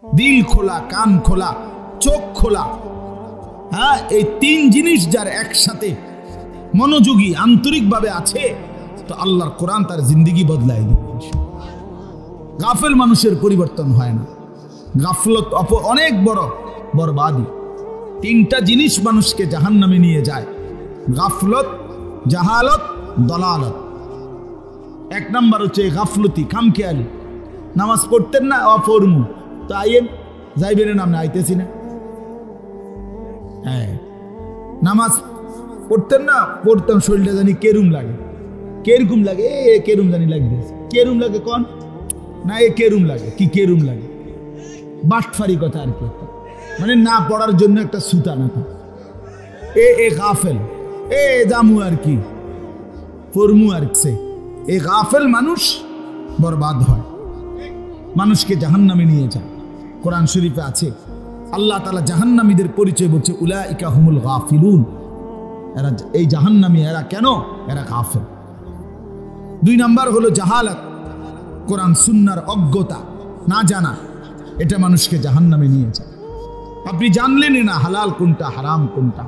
দিল খোলা, কান খোলা, চোখ খোলা। হ্যাঁ, এই তিন জিনিস যার একসাথে মনোযোগী আন্তরিকভাবে আছে, তো আল্লাহর কোরআন তার জিন্দেগি বদলায় দিবে। গাফেল মানুষের পরিবর্তন হয় না। গাফলত অনেক বড় বরবাদি। তিনটা জিনিস মানুষকে জাহান্নামে নিয়ে যায়: গাফলত, জাহালত, দলালত। এক নাম্বার হচ্ছে গাফলতি, খামখেয়ালি। নামাজ পড়তেন না, অপরমু তো আইয়েন, যাইবেন নাম না, আইতেছি না। হ্যাঁ, নামাজ পড়তেন না, পড়তাম, শরীরটা জানি কেরুম লাগে, কেরকম লাগে, এ কেরুম জানি লাগবে, কেরুম লাগে কন না, এ কেরুম লাগে, কি কেরুম লাগে, বাটফারি কথা আর কি, মানে না পড়ার জন্য একটা সুতা না। এ গাফেল, এ জামু আর কি, ফরমু আর সে। এ গাফেল মানুষ বরবাদ হয়, মানুষকে জাহান্নামে নিয়ে যায়। কোরআন শরীফে আছে আল্লাহ তাআলা জাহান্নামীদের পরিচয় বলছে, উলাইকা হুমুল গাফিলুন। এরা এই জাহান্নামী, এরা কেন? এরা গাফেল। দুই নাম্বার হলো জাহালাত, কোরআন সুন্নাহর অজ্ঞতা, না জানা। এটা মানুষকে জাহান্নামে নিয়ে যায়। আপনি জানলেনই না হালাল কোনটা, হারাম কোনটা,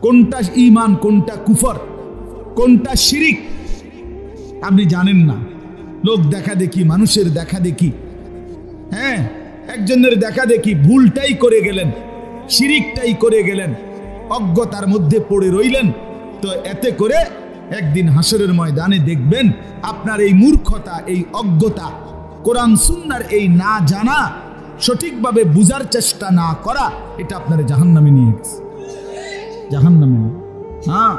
কোনটা ঈমান, কোনটা কুফর, কোনটা শিরিক, আপনি জানেন না। লোক দেখা দেখি, মানুষের দেখা দেখি, হ্যাঁ, একজনের দেখা দেখি ভুলটাই করে গেলেন, শিরিকটাই করে গেলেন, অজ্ঞতার মধ্যে পড়ে রইলেন। তো এতে করে একদিন হাসরের ময়দানে দেখবেন আপনার এই মূর্খতা, এই অজ্ঞতা, কোরআন সুন্নাহর এই না জানা, সঠিকভাবে বুঝার চেষ্টা না করা, এটা আপনার জাহান্নামে নিয়ে গেছে, জাহান্নামে। হ্যাঁ,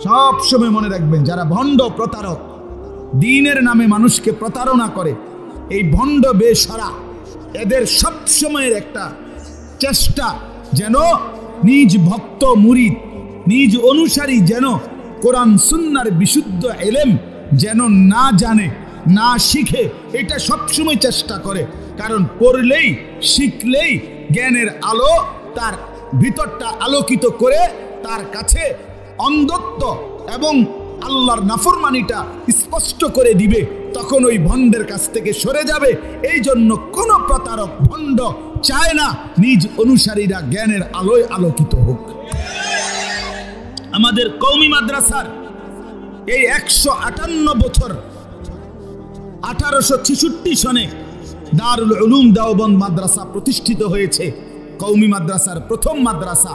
সব সময় মনে রাখবেন, যারা ভণ্ড, প্রতারক, দ্বীনের নামে মানুষকে প্রতারণা করে, এই ভণ্ড বেশরা, এদের সব সময়ের একটা চেষ্টা যেন নিজ ভক্ত মুরিদ, নিজ অনুসারী যেন কোরআন সুন্নাহর বিশুদ্ধ ইলম যেন না জানে, না শিখে, এটা সবসময় চেষ্টা করে। কারণ পড়লেই, শিখলেই জ্ঞানের আলো তার ভিতরটা আলোকিত করে তার কাছে অন্ধত্ব এবং আল্লাহর নাফরমানিটা স্পষ্ট করে দিবে। তখন ওই ভণ্ডের কাছ থেকে সরে যাবে। এই জন্য কোন প্রতারক, ভণ্ড চায় না নিজ অনুসারীরা জ্ঞানের আলোয় আলোকিত হোক। আমাদের কওমি মাদ্রাসার এই 158 বছর, 1866 সনে দারুল উলুম দেওবন্দ মাদ্রাসা প্রতিষ্ঠিত হয়েছে, কওমি মাদ্রাসার প্রথম মাদ্রাসা।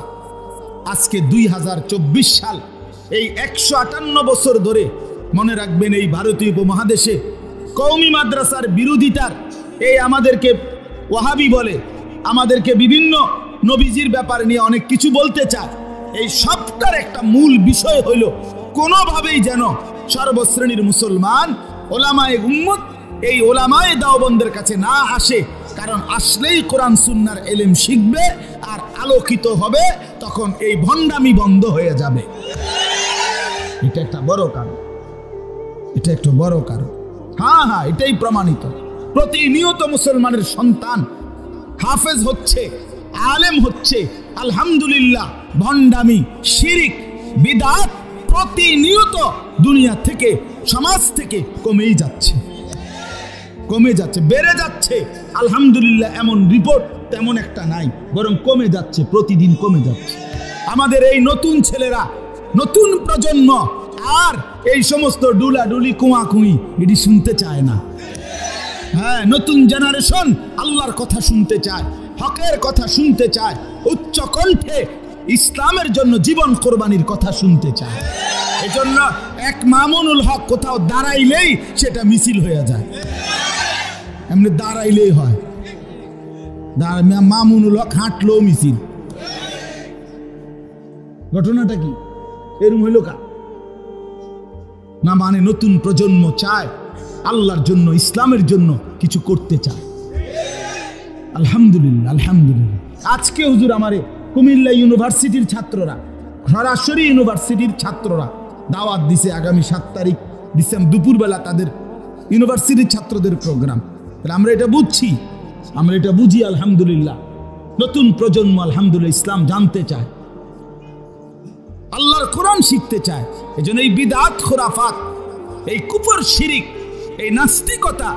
আজকে 2024 সাল, এই 158 বছর ধরে মনে রাখবেন, এই ভারতীয় উপমহাদেশে কওমি মাদ্রাসার বিরোধিতার, এই আমাদেরকে ওয়াহাবি বলে, আমাদেরকে বিভিন্ন নবীজির ব্যাপার নিয়ে অনেক কিছু বলতে চায়। এই সবটার একটা মূল বিষয় হইল কোনোভাবেই যেন সর্বশ্রেণীর মুসলমান, ওলামায়ে উম্মত, এই ওলামায়ে দেওবন্দের কাছে না আসে। কারণ আসলেই কোরআন সুন্নাহর ইলম শিখবে আর আলোকিত হবে, তখন এই ভণ্ডামি বন্ধ হয়ে যাবে। এটা একটা বড় কারণ, এটা একটা বড় কারণ। হ্যাঁ হ্যাঁ, এটাই প্রমাণিত। প্রতিনিয়ত মুসলমানের সন্তান হাফেজ হচ্ছে, আলেম হচ্ছে, আলহামদুলিল্লাহ। ভণ্ডামি, শিরিক, বিদআত প্রতিনিয়ত দুনিয়া থেকে, সমাজ থেকে কমেই যাচ্ছে, কমে যাচ্ছে, বেড়ে যাচ্ছে। আলহামদুলিল্লাহ, এমন রিপোর্ট তেমন একটা নাই, বরং কমে যাচ্ছে, প্রতিদিন কমে যাচ্ছে। আমাদের এই নতুন ছেলেরা, নতুন প্রজন্ম আর এই সমস্ত ডুলাডুলি, কুয়াকুই এটি শুনতে চায় না। হ্যাঁ, নতুন জেনারেশন আল্লাহর কথা শুনতে চায়, হকের কথা শুনতে চায়, উচ্চ কণ্ঠে ইসলামের জন্য জীবন কোরবানির কথা শুনতে চায়। এজন্য এক মামুনুল হক কোথাও দাঁড়াইলেই সেটা মিছিল হয়ে যায়, এমনি দাঁড়াইলেই হয়। মামুনুল হক হাঁটলো মিছিল, ঘটনাটা কি এরকম হইল কা না? মানে নতুন প্রজন্ম চায় আল্লাহর জন্য, ইসলামের জন্য কিছু করতে চায়। আলহামদুলিল্লাহ, আলহামদুলিল্লাহ। আজকে হুজুর আমারে কুমিল্লা ইউনিভার্সিটির ছাত্ররা, সরাসরি ইউনিভার্সিটির ছাত্ররা দাওয়াত দিছে, আগামী 7 তারিখ ডিসেম্বর দুপুরবেলা তাদের ইউনিভার্সিটির ছাত্রদের প্রোগ্রাম। তাহলে আমরা এটা বুঝছি, আমরা এটা বুঝি। আলহামদুলিল্লাহ, নতুন প্রজন্ম আলহামদুলিল্লাহ ইসলাম জানতে চায়, আল্লাহর কোরআন শিখতে চায়। এজন্য এই বিদআত, খুরাফাত, এই কুফর, শিরিক, এই নাস্তিকতা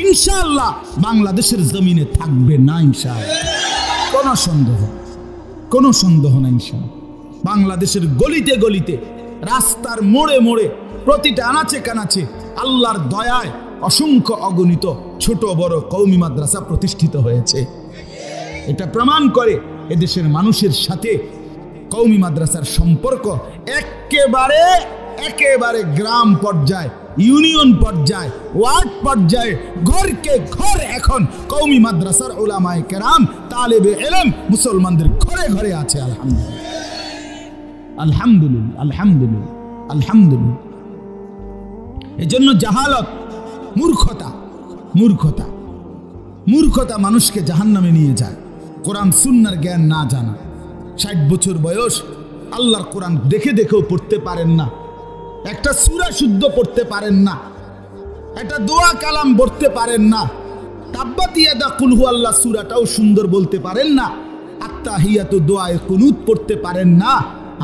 ইনশাআল্লাহ বাংলাদেশের জমিনে থাকবে না ইনশাআল্লাহ, কোনো সন্দেহ না ইনশাআল্লাহ। বাংলাদেশের গলিতে গলিতে, রাস্তার মোড়ে মোড়ে, প্রতিটা আনাচে কানাচে আল্লাহর দয়ায় অসংখ্য অগণিত ছোট বড় কওমি মাদ্রাসা প্রতিষ্ঠিত হয়েছে। এটা প্রমাণ করে এদেশের মানুষের সাথে কওমি মাদ্রাসার সম্পর্ক একেবারে গ্রাম পর্যায়ে, ইউনিয়ন পর্যায়ে, ওয়ার্ড পর্যায়ে, ঘরকে ঘর এখন কওমি মাদ্রাসার উলামায়ে কেরাম, তালেবে ইলম মুসলমানদের ঘরে ঘরে আছে। আলহামদুলিল্লাহ, আলহামদুলিল্লাহ, আলহামদুলিল্লাহ। এজন্য জাহালত, মূর্খতা মানুষকে জাহান্নামে নিয়ে যায়। কোরআন সুন্নাহর জ্ঞান না জানা, 60 বছর বয়স, আল্লাহর কোরআন দেখেও পড়তে পারেন না, একটা সূরা শুদ্ধ পড়তে পারেন না, একটা দোয়া কালাম পড়তে পারেন না, তাব্বাত ইয়াদা কুল হুয়াল্লাহ সূরাটাও সুন্দর বলতে পারেন না, আত্তাহিয়াতু দোয়ায়ে কুনুত পড়তে পারেন না।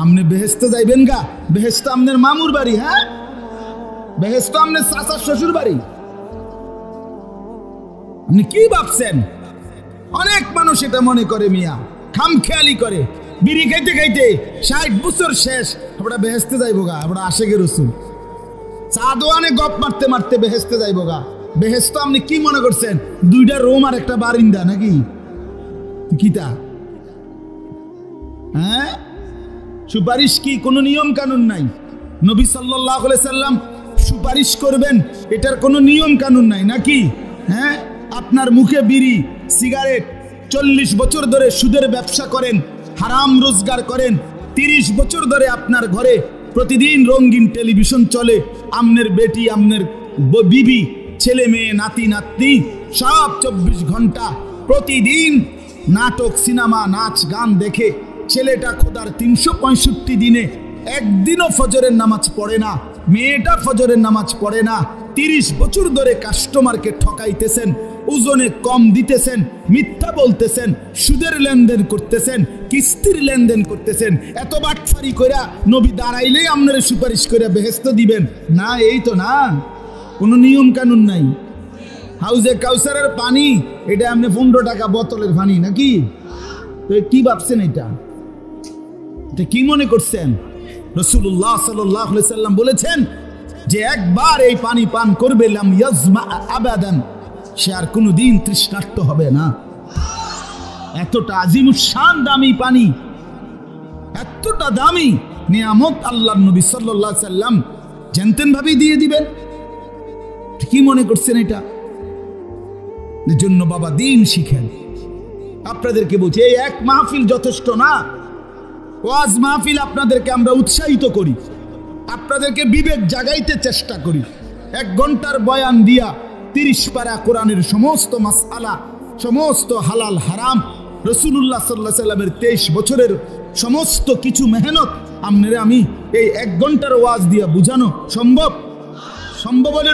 আপনি বেহেশতে যাইবেন গা? বেহেশত আপনার মামুর বাড়ি? হ্যাঁ, বেহেশত আপনার চাচার শ্বশুর বাড়ি? আপনি কি ভাবছেন? অনেক মানুষ এটা মনে করে, মিয়া খামখেয়ালি করে, বিড়ি খাইতে খাইতে 60 বছর শেষ, আমরা বেহেশতে যাইব গা, আমরা আশেকে রসুল চা দোয়ানে গপ মারতে মারতে বেহেশতে যাইব গা। বেহেশত আপনি কি মনে করছেন? 2টা রুম আর একটা বারিন্দা নাকি? কিতা? হ্যাঁ, সুপারিশ কি কোনো নিয়ম কানুন নাই? নবী সাল্লাল্লাহু আলাইহি সাল্লাম সুপারিশ করবেন, এটার কোনো নিয়ম কানুন নাই নাকি? হ্যাঁ, আপনার মুখে বিড়ি, সিগারেট, 40 বছর ধরে সুদের ব্যবসা করেন, হারাম রোজগার করেন, 30 বছর ধরে আপনার ঘরে প্রতিদিন রঙিন টেলিভিশন চলে, আমনের বেটি, আমনের বিবি, ছেলে মেয়ে, নাতি নাতনি সব 24 ঘন্টা প্রতিদিন নাটক, সিনেমা, নাচ গান দেখে ছেলেটা খোদার 365 দিনে একদিনও ফজরের নামাজ পড়ে না, মেয়েটা ফজরের নামাজ পড়ে না, 30 বছর ধরে কাস্টমারকে ঠকাইতেছেন, ওজনে কম দিতেছেন, মিথ্যা বলতেছেন, সুদের লেনদেন করতেছেন, কিস্তির লেনদেন করতেছেন, এত বাটফারি কইরা নবী দাঁড়াইলেই আপনারা সুপারিশ করে বেহেশত দিবেন না? এই তো না, কোনো নিয়ম কানুন নাই। হাউজে কাউসারের পানি, এটা আপনি 15 টাকা বোতলের পানি নাকি? তো কি ভাবছেন? এটা কি মনে করছেন? রাসূলুল্লাহ সাল্লাল্লাহু আলাইহি সাল্লাম বলেছেন যে একবার এই পানি পান করবে, লাম ইয়াজমা আবাদান, সে আর কোনোদিন তৃষ্ণার্ত হবে না। এতটা আজিমুশান দামি পানি, এতটা দামি নিয়ামত আল্লাহর নবী সাল্লাল্লাহু আলাইহি সাল্লাম জানতেন ভাবেই দিয়ে দিবেন। কি মনে করছেন এটা? এর জন্য বাবা দিন শিখেন। আপনাদেরকে বলছি, এই এক মাহফিল যথেষ্ট না, ওয়াজ মাহফিল আপনাদেরকে আমরা উৎসাহিত করি, আপনাদেরকে বিবেক জাগাইতে চেষ্টা করি। 1 ঘন্টার বয়ান দিয়া 30 পারা কোরআনের সমস্ত মাসআলা, সমস্ত হালাল হারাম, রাসূলুল্লাহ সাল্লাল্লাহু আলাইহি সাল্লামের 23 বছরের সমস্ত কিছু মেহনত আপনারা আমি এই 1 ঘন্টার ওয়াজ দিয়া বুঝানো সম্ভব? সম্ভব হলে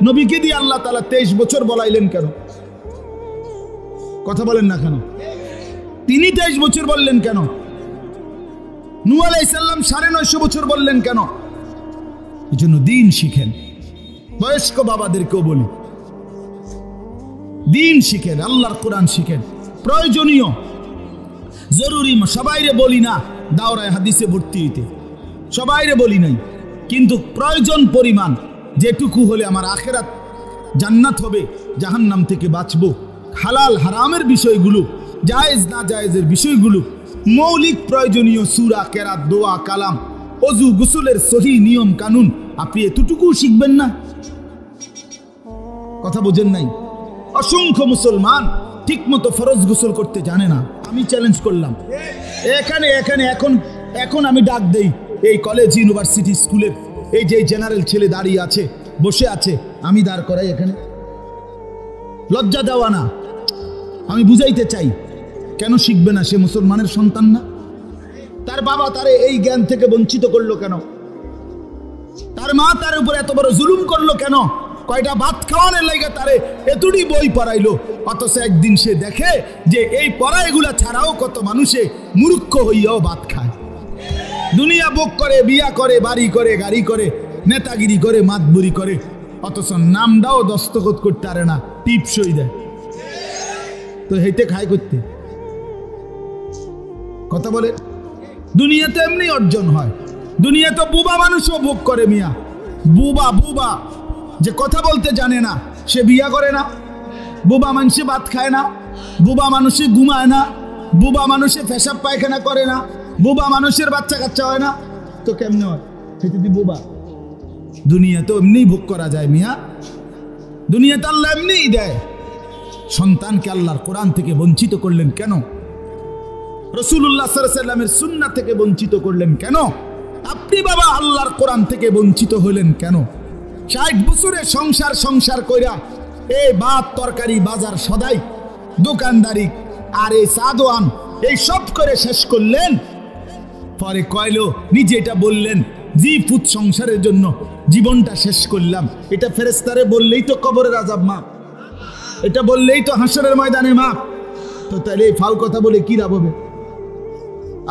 নবীকে দিয়ে আল্লাহ তাআলা 23 বছর বলাইলেন কেন? কথা বলেন না কেন? তিনি 23 বছর বললেন কেন? নূহ আলাইহিস সালাম 950 বছর বললেন কেন? এজন্য দিন শিখেন। বয়স্ক বাবাদেরকেও বলি, দিন শিখেন, আল্লাহর কোরআন শিখেন। প্রয়োজনীয়, জরুরি, সবাইরে বলি না দাওরায়ে হাদিসে ভর্তি হইতে, সবাইরে বলি নাই, কিন্তু প্রয়োজন পরিমাণ যেটুকু হলে আমার আখিরাত জান্নাত হবে, জাহান্নাম থেকে বাঁচবো, হালাল হারামের বিষয়গুলো, জায়েজ না জায়েজের বিষয়গুলো, মৌলিক প্রয়োজনীয় সূরা, কেরাত, দোয়া, কালাম, ওযু, গোসলের সহি নিয়ম কানুন, আপনি এতটুকু শিখবেন না? কথা বোঝেন নাই? অসংখ্য মুসলমান ঠিকমতো ফরজ গোসল করতে জানে না। আমি চ্যালেঞ্জ করলাম, এখন আমি ডাক দেই, এই কলেজ, ইউনিভার্সিটি, স্কুলের এই যে জেনারেল ছেলে দাঁড়িয়ে আছে, বসে আছে, আমি দাঁড় করাই এখানে। লজ্জা দেওয়া না, আমি বুঝাইতে চাই, কেন শিখবে না? সে মুসলমানের সন্তান না? তার বাবা তারে এই জ্ঞান থেকে বঞ্চিত করলো কেন? তার মা তার উপর এত বড় জুলুম করলো কেন? কয়টা ভাত খাওয়ানোর লাগে তারে এতটি বই পড়াইলো, অথচ একদিন সে দেখে যে এই পড়াইগুলা ছাড়াও কত মানুষে মূর্খ হইয়াও ভাত খায়, দুনিয়া ভোগ করে, বিয়া করে, বাড়ি করে, গাড়ি করে, নেতাগিরি করে, মাতবুরি করে, অথচ নামটাও দস্তখত করতে পারে না, টিপসই দেয়। তো হেঁটে খায় করতে কথা বলে। দুনিয়াতে এমনি অর্জন হয়। দুনিয়া তো বুবা মানুষও ভোগ করে মিয়া। বুবা বুবা যে কথা বলতে জানে না সে বিয়া করে না। বুবা মানুষে ভাত খায় না, বুবা মানুষে ঘুমায় না, বুবা মানুষে পেশাব পায়খানা করে না, বুবা মানুষের বাচ্চা কাচ্চা হয় না। তো কেমনে হয়? সেটা দি বুবা। দুনিয়া তো এমনি ভোগ করা যায় মিয়া। দুনিয়াতে আল্লাহ এমনিই দেয়। সন্তানকে আল্লাহর কোরআন থেকে বঞ্চিত করলেন কেন? রাসূলুল্লাহ সাল্লাল্লাহু আলাইহি ওয়াসাল্লামের সুন্নাহ থেকে বঞ্চিত করলেন কেন? আপনি বাবা আল্লাহর কোরআন থেকে বঞ্চিত হলেন কেন? 60 বছরে সংসার কইরা এই ভাত তরকারি বাজার সদাই দোকানদারি আর এই সাদওয়ান এই সব করে শেষ করলেন। পরে কইলো নিজে এটা বললেন, জি পুত সংসারের জন্য জীবনটা শেষ করলাম। এটা ফেরেশতারে বললেই তো কবরের আযাব মাপ, এটা বললেই তো হাসরের ময়দানে মাপ। তো তাহলে এই ফাল কথা বলে কি লাভ হবে?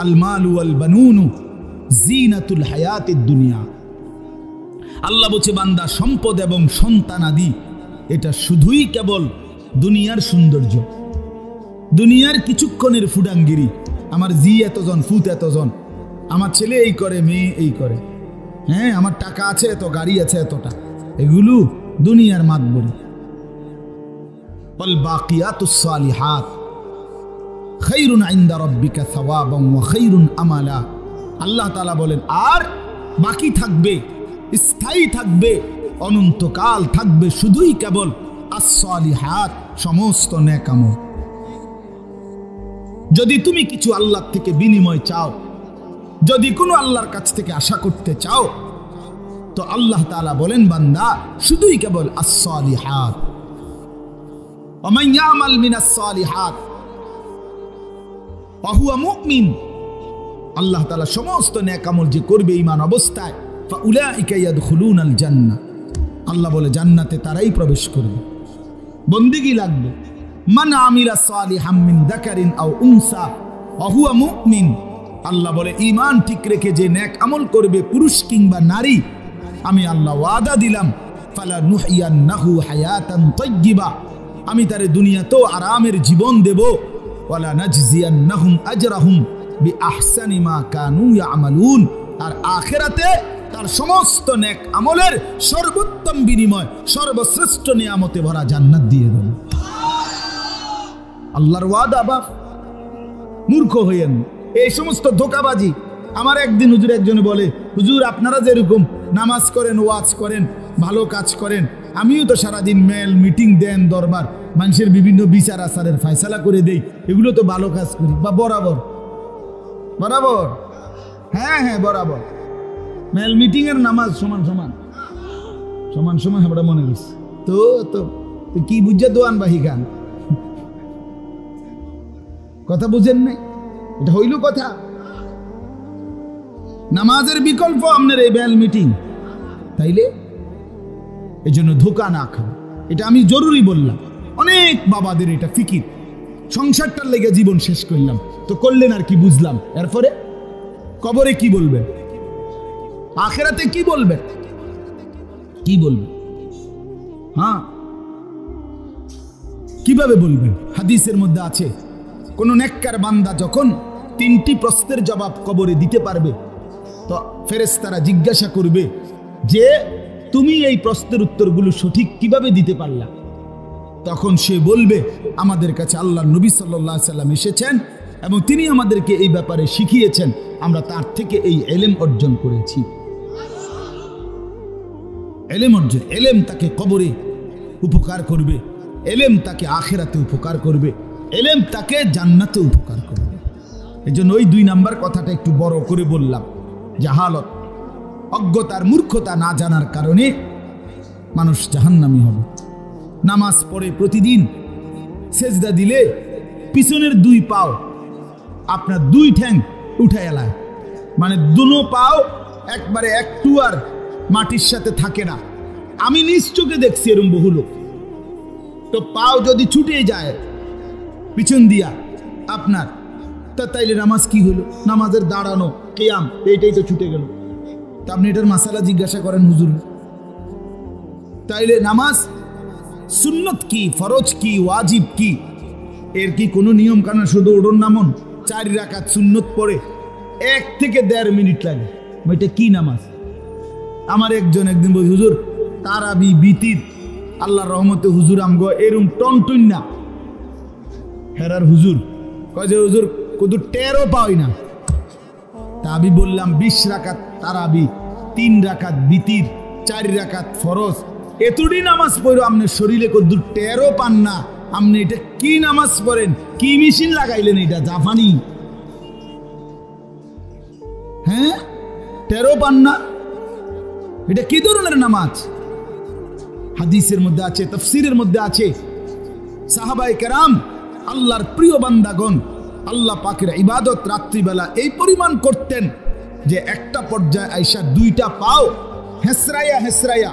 আল মালু ওয়াল বানুনু জিনাতুল হায়াতিদ দুনিয়া। আল্লাহ বলছে বান্দা সম্পদ এবং সন্তানাদি এটা শুধুই কেবল দুনিয়ার সৌন্দর্য, দুনিয়ার কিছুক্ষণের ফুডাঙ্গিরি। আমার জি এতজন, ফুত এতজন, আমার ছেলে এই করে, মেয়ে এই করে, হ্যাঁ আমার টাকা আছে এত, গাড়ি আছে এতটা, এগুলো দুনিয়ার মাতবরি। ওয়াল বাকিয়াতুস সালিহাত খায়রুন ইনদা রাব্বিকা সাওয়াবান ওয়া খায়রুন আমালা। আল্লাহ তাআলা বলেন আর বাকি থাকবে, স্থায়ী থাকবে, অনন্তকাল থাকবে শুধুই কেবল আস-সালিহাত, সমস্ত নেক আমল। যদি তুমি কিছু আল্লাহ থেকে বিনিময় চাও, যদি কোনো আল্লাহর কাছ থেকে আশা করতে চাও, তো আল্লাহ তাআলা বলেন বান্দা শুধুই কেবল আস-সালিহাত। ওয়া মান ইয়ামাল মিনাস-সালিহাত ওয়া হুয়া মুমিন। আল্লাহ তাআলা সমস্ত নেক আমল যে করবে ঈমান অবস্থায়, ফাউলাইকা ইয়াদখুলুনাল জান্নাহ, আল্লাহ বলে জান্নাতে তারাই প্রবেশ করবে। বন্দেগী লাগবে। মান আমিলা সালিহাম মিন যাকারিন আও উনসা ওয়া হুয়া মুমিন। আল্লাহ বলে ঈমান ঠিক রেখে যে নেক আমল করবে, পুরুষ কিংবা নারী, আমি আল্লাহ ওয়াদা দিলাম ফালা নুহইয়ান্নাহু হায়াতান তাইয়্যিবা, আমি তারে দুনিয়াতেও আরামের জীবন দেব। ওয়ালা নাজজিয়ান্নাহুম আজরাহুম বিআহসানি মা কানু ইয়ামালুন, আর আখিরাতে তার সমস্ত নেক আমলের সর্বোত্তম বিনিময়, সর্বশ্রেষ্ঠ নিয়ামতে ভরা জান্নাত দিয়ে দেব। আল্লাহর ওয়াদা বাপ, মূর্খ হইয়েন এই সমস্ত ধোঁকাবাজি। আমার একদিন হুজুর একজনে বলে, হুজুর আপনারা যেরকম নামাজ করেন, ওয়াজ করেন, ভালো কাজ করেন, আমিও তো সারাদিন মেল মিটিং দেন, দরবার মানুষের বিভিন্ন বিচার আচারের ফয়সালা করে দেই, এগুলো তো ভালো কাজ করি। বা বরাবর বরাবর, হ্যাঁ হ্যাঁ বরাবর, মেল মিটিং এর নামাজ সমান সমান সমান সমান আমরা মনে করছি। তো তো কি বুঝে দোয়ান বাহি গান কথা বুঝেন নাই? এটা হইল কথা? নামাজের বিকল্প আপনার এই মেল মিটিং, তাইলে এই জন্য ধোকা না খাও, এটা আমি জরুরি বললাম। অনেক বাবাদের এটা ফিকির, সংসারটার লেগে জীবন শেষ করলাম, তো করলেন আর কি বুঝলাম? এরপরে কবরে কি বলবেন? আখিরাতে কি বলবেন? কি বলবেন? হ্যাঁ কিভাবে বলবেন? হাদিসের মধ্যে আছে কোন নেককার বান্দা যখন 3টি প্রশ্নের জবাব কবরে দিতে পারবে, তো ফেরেশতারা জিজ্ঞাসা করবে যে তুমি এই প্রশ্নের উত্তরগুলো সঠিক কিভাবে দিতে পারলা? তখন সে বলবে আমাদের কাছে আল্লাহর নবী সাল্লাল্লাহু আলাইহি সাল্লাম এসেছেন এবং তিনি আমাদেরকে এই ব্যাপারে শিখিয়েছেন, আমরা তার থেকে এই ইলম অর্জন করেছি। ইলম অর্জন, ইলম তাকে কবরে উপকার করবে, ইলম তাকে আখিরাতে উপকার করবে, ইলম তাকে জান্নাতে উপকার করবে। এজন্য ওই 2 নাম্বার কথাটা একটু বড় করে বললাম। জাহালত, অজ্ঞতার, মূর্খতা, না জানার কারণে মানুষ জাহান্নামী হবে। নামাজ পড়ে প্রতিদিন সেজদা দিলে পিছনের 2 পাও আপনার 2 ঠ্যাং উঠে এলায়, মানে দুনো পাও একবারে একটু আর মাটির সাথে থাকে না। আমি নিজ চোখে দেখছি এরকম বহু লোক। তো পাও যদি ছুটে যায় পিছন দিয়া আপনার, তা তাইলে নামাজ কি হলো? নামাজের দাঁড়ানো, কিয়াম, এইটাই তো ছুটে গেল। তা আপনি এটার মাসালা জিজ্ঞাসা করেন হুজুর, তাইলে নামাজ সুন্নত কি, ফরজ কি, ওয়াজিব কি, এর কি কোনো নিয়ম কানুন? শুধু ওঠন নামন 4 রাকাত সুন্নত পড়ে 1 থেকে 1.5 মিনিট লাগে, ওইটা কি নামাজ? আমার একজন একদিন বলি, হুজুর তারাবি বিতির আল্লাহর রহমতে হুজুর আমগো এরম টনটুন না। হেরার হুজুর কয় যে হুজুর কত টেরও পাই না। তা আমি বললাম 20 রাকাত তারাবি, 3 রাকাত বিতির, 4 রাকাত ফরজ, এতটি নামাজ পড়ো আপনার শরীরে কত টেরও পান না। আপনি এটা কি নামাজ পড়েন? কি মেশিন লাগাইলেন? এটা জাপানি? হ্যাঁ, টেরও পান না? এটা কি ধরনের নামাজ? হাদিসের মধ্যে আছে, তাফসীরের মধ্যে আছে, সাহাবায়ে কেরাম আল্লাহর প্রিয় বান্দাগণ আল্লাহ পাকের ইবাদত রাত্রিবেলা এই পরিমাণ করতেন যে একটা পর্যায়ে আইসা 2টা পাও হেসরাইয়া হেসরাইয়া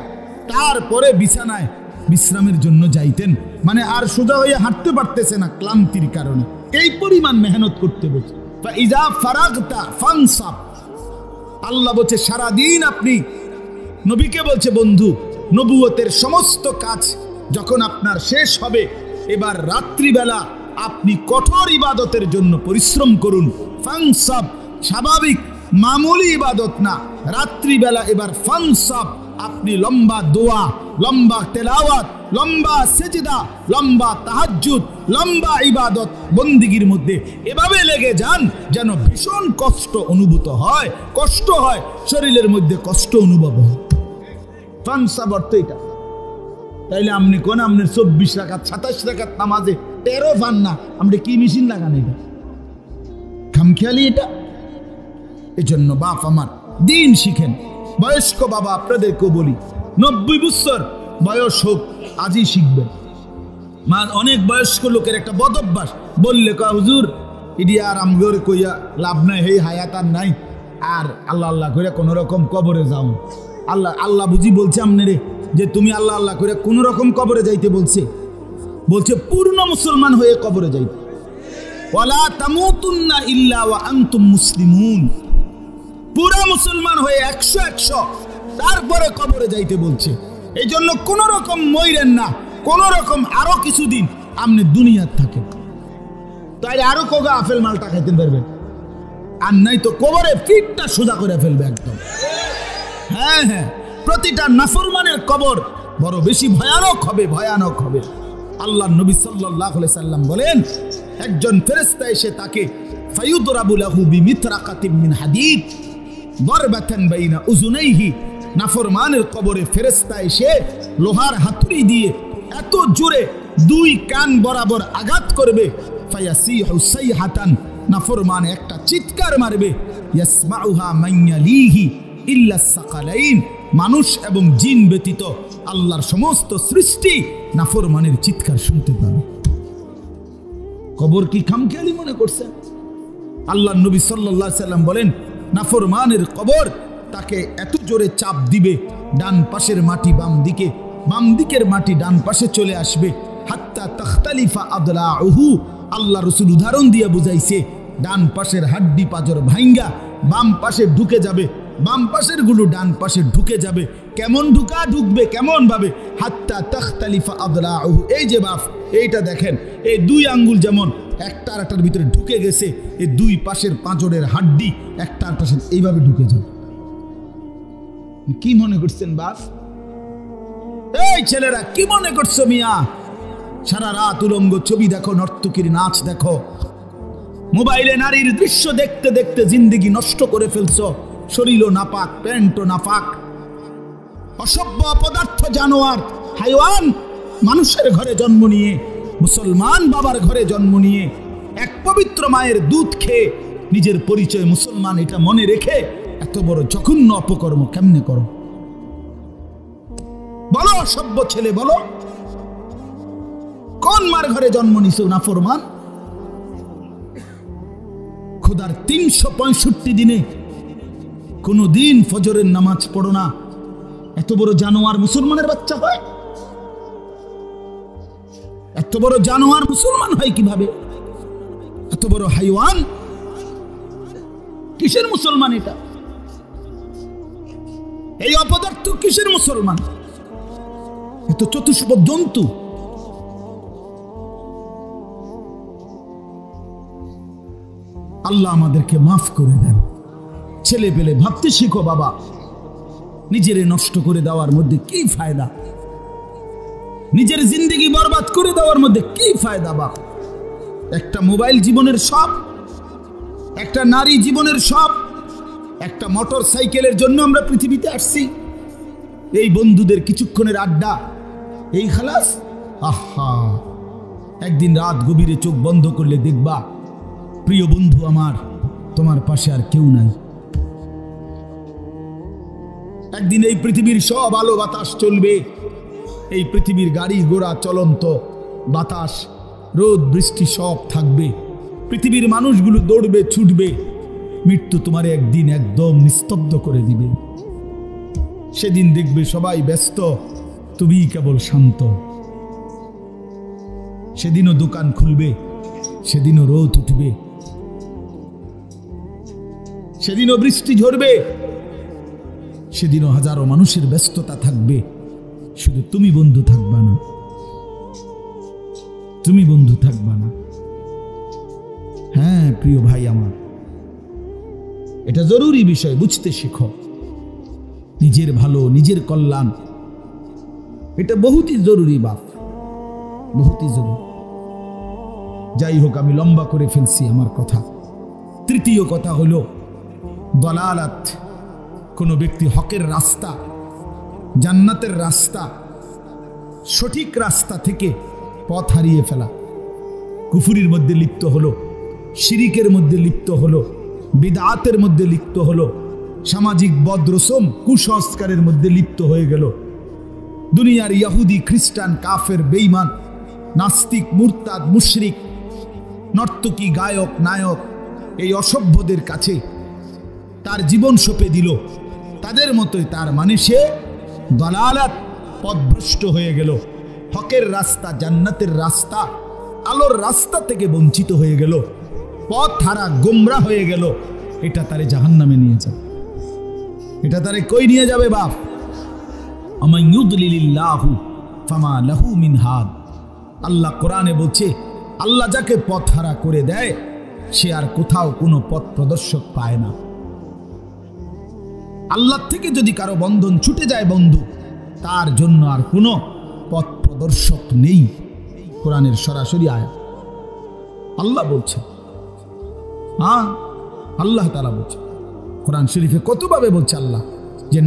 তারপরে বিছানায় বিশ্রামের জন্য যাইতেন। মানে আর সোজা হয়ে হাঁটতে পারতেছে না ক্লান্তির কারণে, এই পরিমাণ মেহনত করতে বলছে। ফাইজা ফারাগতা ফানসাব, আল্লাহ বলছে সারাদিন আপনি, নবীকে বলছে বন্ধু, নবুয়তের সমস্ত কাজ যখন আপনার শেষ হবে, এবার রাত্রিবেলা আপনি কঠোর ইবাদতের জন্য পরিশ্রম করুন। ফানসাব স্বাভাবিক মামুলি ইবাদত না, রাত্রিবেলা এবার ফানসাব আপনি লম্বা দোয়া, লম্বা তেলাওয়াত, লম্বা সেজদা, লম্বা তাহাজ্জুদ, লম্বা ইবাদত বন্দিগির মধ্যে এভাবে লেগে যান যেন ভীষণ কষ্ট অনুভূত হয়, কষ্ট হয়, শরীরের মধ্যে কষ্ট অনুভব হয়। ফানসাব অর্থ এটা। তাইলে আপনি কোন আপনার 24 রাকাত 27 রাকাত নামাজে 13 পান না, আপনি কি মেশিন লাগান? এটা খামখেয়ালি এটা। এই জন্য বাপ আমার দিন শিখেন। বয়স্ক বাবা আপনাদেরকেও বলি, 90 বছর বয়স হোক আজই শিখবেন। অনেক বয়স্ক লোকের একটা বদ অভ্যাস, বললে কয় হুজুর ইডি আর আমগরে কইয়া লাভ নাই, এই হায়াত আর নাই, আর আল্লাহ আল্লাহ করে কোন রকম কবরে যাও। আল্লাহ আল্লাহ বুঝি বলছে আপনারে যে তুমি আল্লাহ আল্লাহ করে কোন রকম কবরে যাইতে বলছে? বলছে পূর্ণ মুসলমান হয়ে কবরে যাইতে। ওয়ালা তামুতুন্না ইল্লা ওয়া আনতুম মুসলিমুন, পুরা মুসলমান হয়ে 100 তারপরে কবরে যাইতে বলছে। এই জন্য কোন রকম মইরেন না, কোন রকম আরো কিছুদিন আপনি দুনিয়ার থাকেন, তাই আরো কগা আপেল মালটা খাইতে পারবেন, আর নাই তো কবরে পিঠটা সোজা করে ফেলবে একদম। হ্যাঁ হ্যাঁ, প্রতিটা নাফরমানের কবর বড় বেশি ভয়ানক হবে, ভয়ানক হবে। আল্লাহর নবী সাল্লাল্লাহু আলাইহি সাল্লাম বলেন, একজন ফেরেশতা এসে তাকে ফায়ুদরাবু লাহু বিমিতরাকাতিন মিন হাদিদ দরবাতান বাইনা উযুনাইহি, নাফরমানের কবরে ফেরেশতা এসে লোহার হাতুড়ি দিয়ে এত জোরে 2 কান বরাবর আঘাত করবে, ফায়াসিহু সাইহাতান, নাফরমান একটা চিৎকার মারবে, ইয়াসমাউহা মান ইয়ালিহি ইল্লা সাকালাইন, মানুষ এবং জিন ব্যতীত আল্লাহর সমস্ত সৃষ্টি নাফরমানের চিৎকার শুনতে পাবে। কবর কি খামখেয়ালি মনে করছেন? আল্লাহর নবী সাল্লাল্লাহু আলাইহি সাল্লাম বলেন, নাফরমানের কবর তাকে এত জোরে চাপ দিবে, ডান পাশের মাটি বাম দিকে, বাম দিকের মাটি ডান পাশে চলে আসবে, হাত্তা তাখতালিফা আদলাউহু, আল্লাহ রাসূল উদাহরণ দিয়ে বুঝাইছে, ডান পাশের হাড্ডি পাজর ভাঙ্গা বাম পাশে ঢুকে যাবে, বাম পাশের গুলো ডান পাশে ঢুকে যাবে। কেমন ঢুকবে কেমন ভাবে? হাত্তা তাখতালিফা আদলাউহু, এই যে বাপ এইটা দেখেন, এই 2 আঙ্গুল যেমন একটা আরেকটার ভিতরে ঢুকে গেছে, এই 2 পাশের পাঁজরের হাড্ডি একটা আরেকটার সাথে এইভাবে ঢুকে যাবে। কি মনে করছেন বাপ? এই ছেলেরা কি মনে করছো মিয়া? সারা রাত উলঙ্গ ছবি দেখো, নর্তকীর নাচ দেখো, মোবাইলে নারীর দৃশ্য দেখতে দেখতে জিন্দেগি নষ্ট করে ফেলছো, শরীরও নাপাক, প্যান্টও নাপাক, অসভ্য অপদার্থ জানোয়ার হাইওয়ান, মানুষের ঘরে জন্ম নিয়ে, মুসলমান বাবার ঘরে জন্ম নিয়ে, এক পবিত্র মায়ের দুধ খেয়ে নিজের পরিচয় মুসলমান এটা মনে রেখে এত বড় জঘন্য অপকর্ম কেমনে করো? বলো অসভ্য ছেলে, বলো কোন মার ঘরে জন্ম নিছো নাফরমান? খোদার 365 দিনে কোন দিন ফজরের নামাজ পড়ো না, এত বড় জানোয়ার মুসলমানের বাচ্চা হয়? এত বড় জানোয়ার মুসলমান হয় কিভাবে? এত বড় হাইওয়ান কিসের মুসলমান? এটা এই অপদার্থ কিসের মুসলমান? এত চতুষ্পদ জন্তু। আল্লাহ আমাদেরকে মাফ করে দেন। ছেলে পেলে ভাবতে শিখো বাবা, নিজেরে নষ্ট করে দেওয়ার মধ্যে কি ফায়দা? নিজের জিন্দেগি বরবাদ করে দেওয়ার মধ্যে কি ফায়দা বাপ? একটা মোবাইল জীবনের সব, একটা নারী জীবনের সব, একটা মোটর সাইকেলের জন্য আমরা পৃথিবীতে আসছি। এই বন্ধুদের কিছুক্ষণের আড্ডা, এই খালাস। আহা, একদিন রাত গভীরে চোখ বন্ধ করলে দেখবা প্রিয় বন্ধু আমার, তোমার পাশে আর কেউ নাই। একদিন এই পৃথিবীর সব আলো বাতাস চলবে, এই পৃথিবীর গাড়ি ঘোড়া চলন্ত, বাতাস রোদ বৃষ্টি সব থাকবে, পৃথিবীর মানুষগুলো দৌড়বে ছুটবে, মৃত্যু তোমারে একদিন একদম নিস্তব্ধ করে দিবে। সেদিন দেখবে সবাই ব্যস্ত, তুমি কেবল শান্ত। সেদিনও দোকান খুলবে, সেদিনও রোদ উঠবে, সেদিনও বৃষ্টি ঝরবে, সেদিনও হাজারো মানুষের ব্যস্ততা থাকবে, শুধু তুমি বন্ধু থাকবা না, তুমি বন্ধু থাকবা না। হ্যাঁ প্রিয় ভাই আমার, এটা জরুরি বিষয়, বুঝতে শিখো। নিজের ভালো, নিজের কল্যাণ, এটা বহুতই জরুরি বাপ, বহুতই জরুরি। যাই হোক, আমি লম্বা করে ফেলছি আমার কথা। তৃতীয় কথা হলো দলালাত। কোনো ব্যক্তি হকের রাস্তা, জান্নাতের রাস্তা, সঠিক রাস্তা থেকে পথ হারিয়ে ফেলা, কুফরির মধ্যে লিপ্ত হলো, শিরিকের মধ্যে লিপ্ত হলো, বিদআতের মধ্যে লিপ্ত হলো, সামাজিক বদরসম কুসংস্কারের মধ্যে লিপ্ত হয়ে গেল। দুনিয়ার ইহুদি খ্রিস্টান কাফের বেঈমান নাস্তিক মুরতাদ মুশরিক নর্তকী গায়ক নায়ক এই অসভ্যদের কাছে তার জীবন সঁপে দিল। তাদের মতোই তার মানে সে দলালাত, পথভ্রষ্ট হয়ে গেল। হকের রাস্তা, জান্নাতের রাস্তা, আলোর রাস্তা থেকে বঞ্চিত হয়ে গেল, পথ হারা গোমরা হয়ে গেল। এটা তারে জাহান্নামে নিয়ে যাবে। এটা তারে কই নিয়ে যাবে বাপ? আমান ইউদলিলিল্লাহু ফামা লাহু মিন হাদ। আল্লাহ কোরআনে বলছে, আল্লাহ যাকে পথ হারা করে দেয় সে আর কোথাও কোনো পথ প্রদর্শক পায় না। আল্লাহ থেকে যদি কারো বন্ধন ছুটে যায় বন্ধু, তার জন্য আর কোনো পথ প্রদর্শক নেই। কোরআনের সরাসরি আয়াত আল্লাহ বলছে। হ্যাঁ, আল্লাহ তাআলা বলছে কোরআন শরীফে কতভাবে বলছে আল্লাহ যে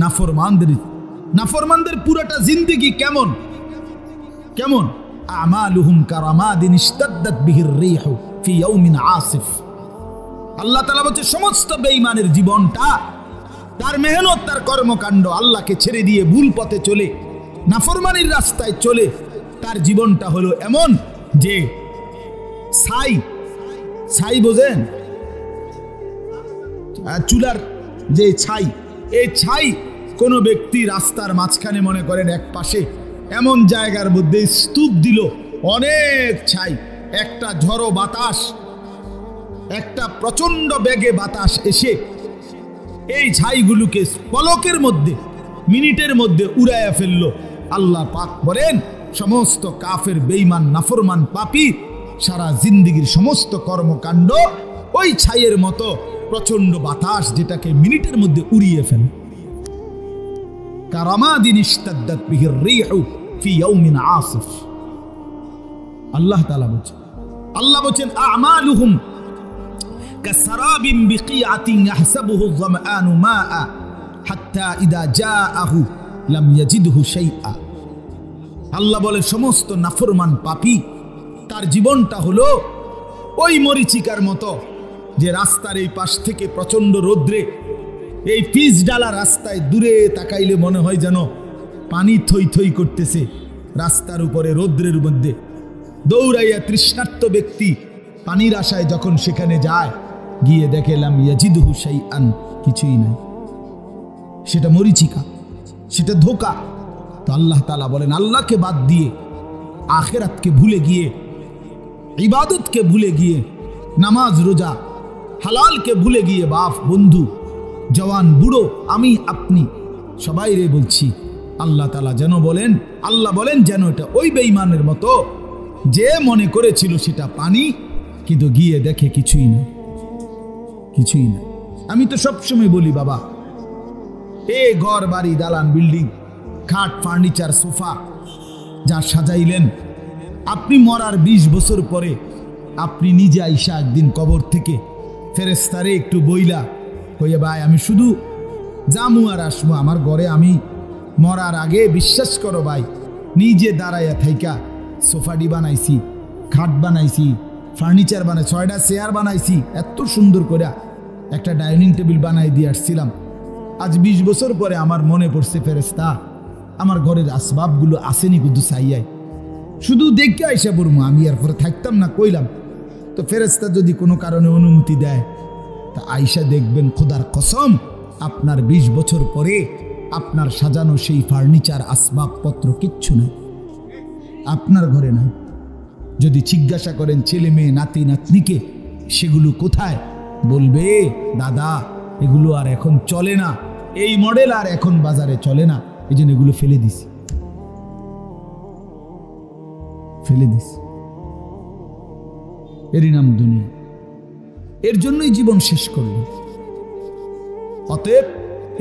নাফরমানদের পুরোটা জিন্দেগি কেমন কেমন। আমালুহুম কারামাদিন ইশতাদ্দাত বিহির রিহু ফি ইয়াউমিন আসিফ। আল্লাহ তাআলা বলছে সমস্ত বেঈমানের জীবনটা, তার মেহনত, তার কর্মকাণ্ড আল্লাহকে ছেড়ে দিয়ে ভুল পথে চলে, নাফরমানির রাস্তায় চলে, তার জীবনটা হলো এমন যে ছাই বোঝেন, চুলার যে ছাই, এই ছাই কোনো ব্যক্তি রাস্তার মাঝখানে মনে করেন এক পাশে এমন জায়গার মধ্যে স্তূপ দিল, অনেক ছাই, একটা ঝড়ো বাতাস, একটা প্রচন্ড বেগে বাতাস এসে এই ছাইগুলোকে পলকের মধ্যে, মিনিটের মধ্যে উড়াইয়া ফেলল। আল্লাহ পাক বলেন সমস্ত কাফের বেঈমান নাফরমান পাপী সারা জিন্দেগীর সমস্ত কর্মকাণ্ড ওই ছাইয়ের মতো প্রচন্ড বাতাস, যেটাকে মিনিটের মধ্যে উড়িয়ে ফেলে। কারামাদিন ইশতাদ্দাত বিহির রিহু ফি ইয়াউমিন আসিফ। আল্লাহ তাআলা বলেন আমালুহুম কাসারাবিন বিকিআতিন ইয়াহসাবুহু যামআনু মাআ হাত্তা ইযা জাআহু লাম ইয়াজিদহু শাইআ। আল্লাহ বলে সমস্ত নাফরমান পাপী তার জীবনটা হলো ওই মরিচিকার মতো, যে রাস্তার এই পাশ থেকে প্রচন্ড রৌদ্রে, এই পিচ ডালা রাস্তায় দূরে তাকাইলে মনে হয় যেন পানি থই থই করতেছে রাস্তার উপরে রৌদ্রের মধ্যে। দৌড়াইয়া তৃষ্ণার্ত ব্যক্তি পানির আশায় যখন সেখানে যায়, গিয়ে দেখে লাম ইয়াজিদহু শাইআন, কিছুই নাই, সেটা মরিচিকা, সেটা ধোঁকা। তো আল্লাহ তাআলা বলেন আল্লাহকে বাদ দিয়ে, আখিরাতকে ভুলে গিয়ে, ইবাদতকে ভুলে গিয়ে, নামাজ রোজা হালালকে ভুলে গিয়ে, বাপ বন্ধু জওয়ান বুড়ো আমি আপনি সবাই রে বলছি, আল্লাহ তাআলা যেন বলেন, আল্লাহ বলেন যেন এটা ওই বেঈমানের মতো যে মনে করেছিল সেটা পানি, কিন্তু গিয়ে দেখে কিছুই না, কিছুই না। আমি তো সবসময় বলি বাবা, এই ঘর বাড়ি দালান বিল্ডিং খাট ফার্নিচার সোফা যা সাজাইলেন, আপনি মরার 20 বছর পরে আপনি নিজে আইসা একদিন কবর থেকে ফেরেশতারে একটু বইলা কইয়া, ভাই আমি শুধু জামু আর আসমু, আমার ঘরে আমি মরার আগে বিশ্বাস করো ভাই নিজে দাঁড়াইয়া থাইকা সোফাটি বানাইছি, খাট বানাইছি, ফার্নিচার বানাই, 6টা চেয়ার বানাইছি, এত সুন্দর করে একটা ডাইনিং টেবিল বানাই দিয়ে আসছিলাম। আজ 20 বছর পরে আমার মনে পড়ছে ফেরেশতা আমার ঘরের আসবাবগুলো আসেনি কিন্তু চাইয়াই, শুধু দেখে আইসা পড়বো, আমি আর পরে থাকতাম না কইলাম। তো ফেরেশতা যদি কোনো কারণে অনুমতি দেয় তা আইসা দেখবেন খোদার কসম আপনার 20 বছর পরে আপনার সাজানো সেই ফার্নিচার আসবাবপত্র কিচ্ছু নাই, আপনার ঘরে নাই। যদি জিজ্ঞাসা করেন ছেলে মেয়ে নাতি নাতনিকে সেগুলো কোথায়, বলবে দাদা এগুলো আর এখন চলে না, এই মডেল আর এখন বাজারে চলে না, এই জন্য এগুলো ফেলে দিছি, ফেলে দিছি। এরই নাম দুনিয়া, এর জন্যই জীবন শেষ করলো। অতএব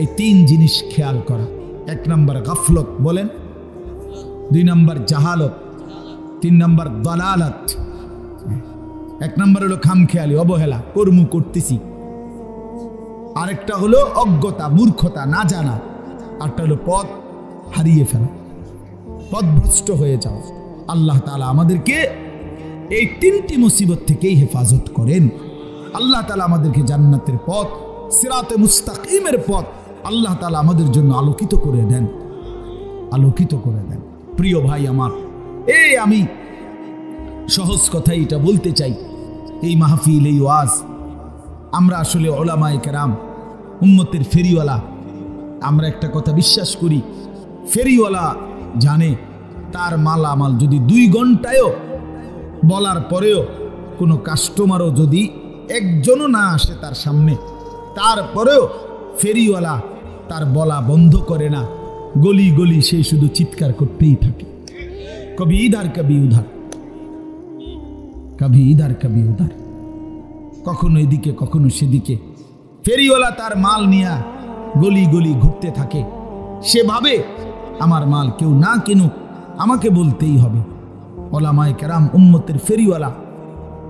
এই 3 জিনিস খেয়াল করা। 1 নম্বর গাফলত বলেন, 2 নম্বর জাহালত, 3 নম্বর দালালত। 1 নম্বর হলো খামখেয়ালি, অবহেলা, কর্ম করতেছি। আরেকটা হলো অজ্ঞতা, মূর্খতা, না জানা। আরেকটা হলো পথ হারিয়ে ফেলা, পথভ্রষ্ট হয়ে যাওয়া। আল্লাহ তাআলা আমাদেরকে এই 3টি মুসিবত থেকেই হেফাজত করেন। আল্লাহ তাআলা আমাদেরকে জান্নাতের পথ, সিরাতে মুস্তাকিমের পথ আল্লাহ তাআলা আমাদের জন্য আলোকিত করে দেন, আলোকিত করে দেন। প্রিয় ভাই আমার, এই আমি সহজ কথাই এটা বলতে চাই, এই মাহফিল, এই ওয়াজ, আমরা আসলে উলামায়ে কেরাম উম্মতের ফেরিওয়ালা। আমরা একটা কথা বিশ্বাস করি, ফেরিওয়ালা জানে তার মালামাল যদি 2 ঘন্টায়ও বলার পরেও কোনো কাস্টমারও যদি একজনও না আসে তার সামনে, তারপরেও ফেরিওয়ালা তার বলা বন্ধ করে না, গলি গলি সে শুধু চিৎকার করতেই থাকে, কবি ইধার কবি উধার, কবি ইধার কবি উধার, কখনো এদিকে কখনো সেদিকে। ফেরিওয়ালা তার মাল নিয়ে গলি গলি ঘুরতে থাকে, সেভাবে আমার মাল কেউ না কিনুক আমাকে বলতেই হবে। উলামায়ে কেরাম উম্মতের ফেরিওয়ালা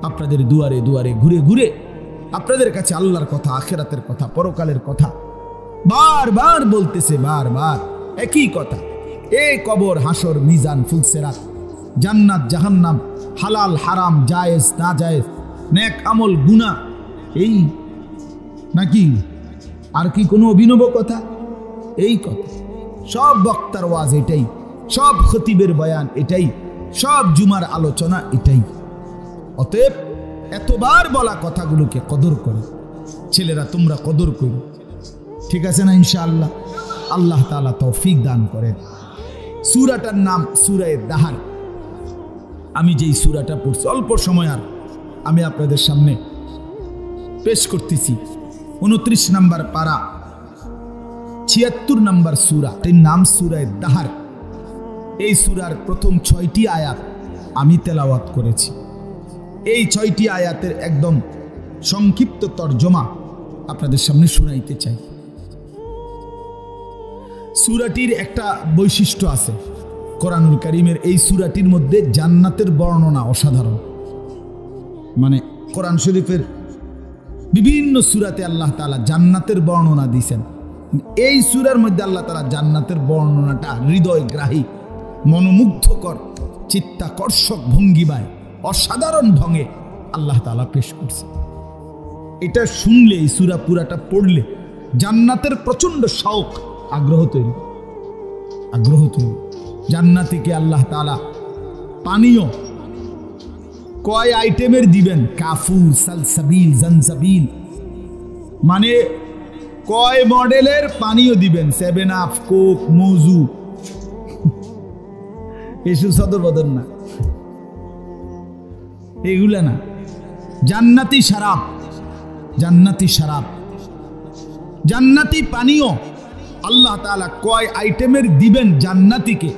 আপনাদের দুয়ারে দুয়ারে ঘুরে ঘুরে আপনাদের কাছে আল্লাহর কথা, আখিরাতের কথা, পরকালের কথা বারবার বলতেছে, বারবার একই কথা। এই কবর, হাসর, মিজান, ফুলসেরাত, জান্নাত, জাহান্নাম, হালাল হারাম, জায়েজ না জায়েজ, নেক আমল, গুনাহ, এই নাকি আর কি কোনো অভিনব কথা? এই কথা। সব বক্তার ওয়াজ এটাই, সব খতিবের বয়ান এটাই, সব জুমার আলোচনা এটাই। অতএব এতবার বলা কথাগুলোকে কদর করো, ছেলেরা তোমরা কদর করো, ঠিক আছে না? ইনশাআল্লাহ আল্লাহ তাআলা তৌফিক দান করেন। সূরাটার নাম সূরা দাহার। আমি যেই সূরাটা পড়ছি অল্প সময় আর আমি আপনাদের সামনে পেশ করতেছি, 29 নম্বর পারা, 76 নম্বর সূরা, এর নাম সূরা দাহার। এই সূরার প্রথম 6টি আয়াত আমি তেলাওয়াত করেছি। এই 6টি আয়াতের একদম সংক্ষিপ্ত তরজমা আপনাদের সামনে শোনাইতে চাই। সূরাটির একটা বৈশিষ্ট্য আছে কোরআনুল কারীমের, এই সূরাটির মধ্যে জান্নাতের বর্ণনা অসাধারণ। মানে কোরআন শরীফের বিভিন্ন সূরাতে আল্লাহ তাআলা জান্নাতের বর্ণনা দিয়েছেন, এই সূরার মধ্যে আল্লাহ তাআলা জান্নাতের বর্ণনাটা হৃদয়গ্রাহী, মনোমুগ্ধকর, চিত্তাকর্ষক ভঙ্গিমায় অসাধারণ ঢঙে আল্লাহ তাআলা পেশ করছে। এটা শুনলে, এই সূরা পুরাটা পড়লে জান্নাতের প্রচন্ড শৌক, আগ্রহ তৈরি, আগ্রহ তৈরি। জান্নাতীকে আল্লাহ তাআলা পানীয় কয় আইটেমের দিবেন? কাফুর, সালসাবিল, জানজাবিল, মানে কয় মডেলের পানীয় দিবেন? 7 আপ, কোক, মজু, এসব সদর বদল না, এগুলা না। জান্নাতি শরাব, জান্নাতি শরাব, জান্নাতি পানীয় আল্লাহ তাআলা কয় আইটেমের দিবেন জান্নাতীকে,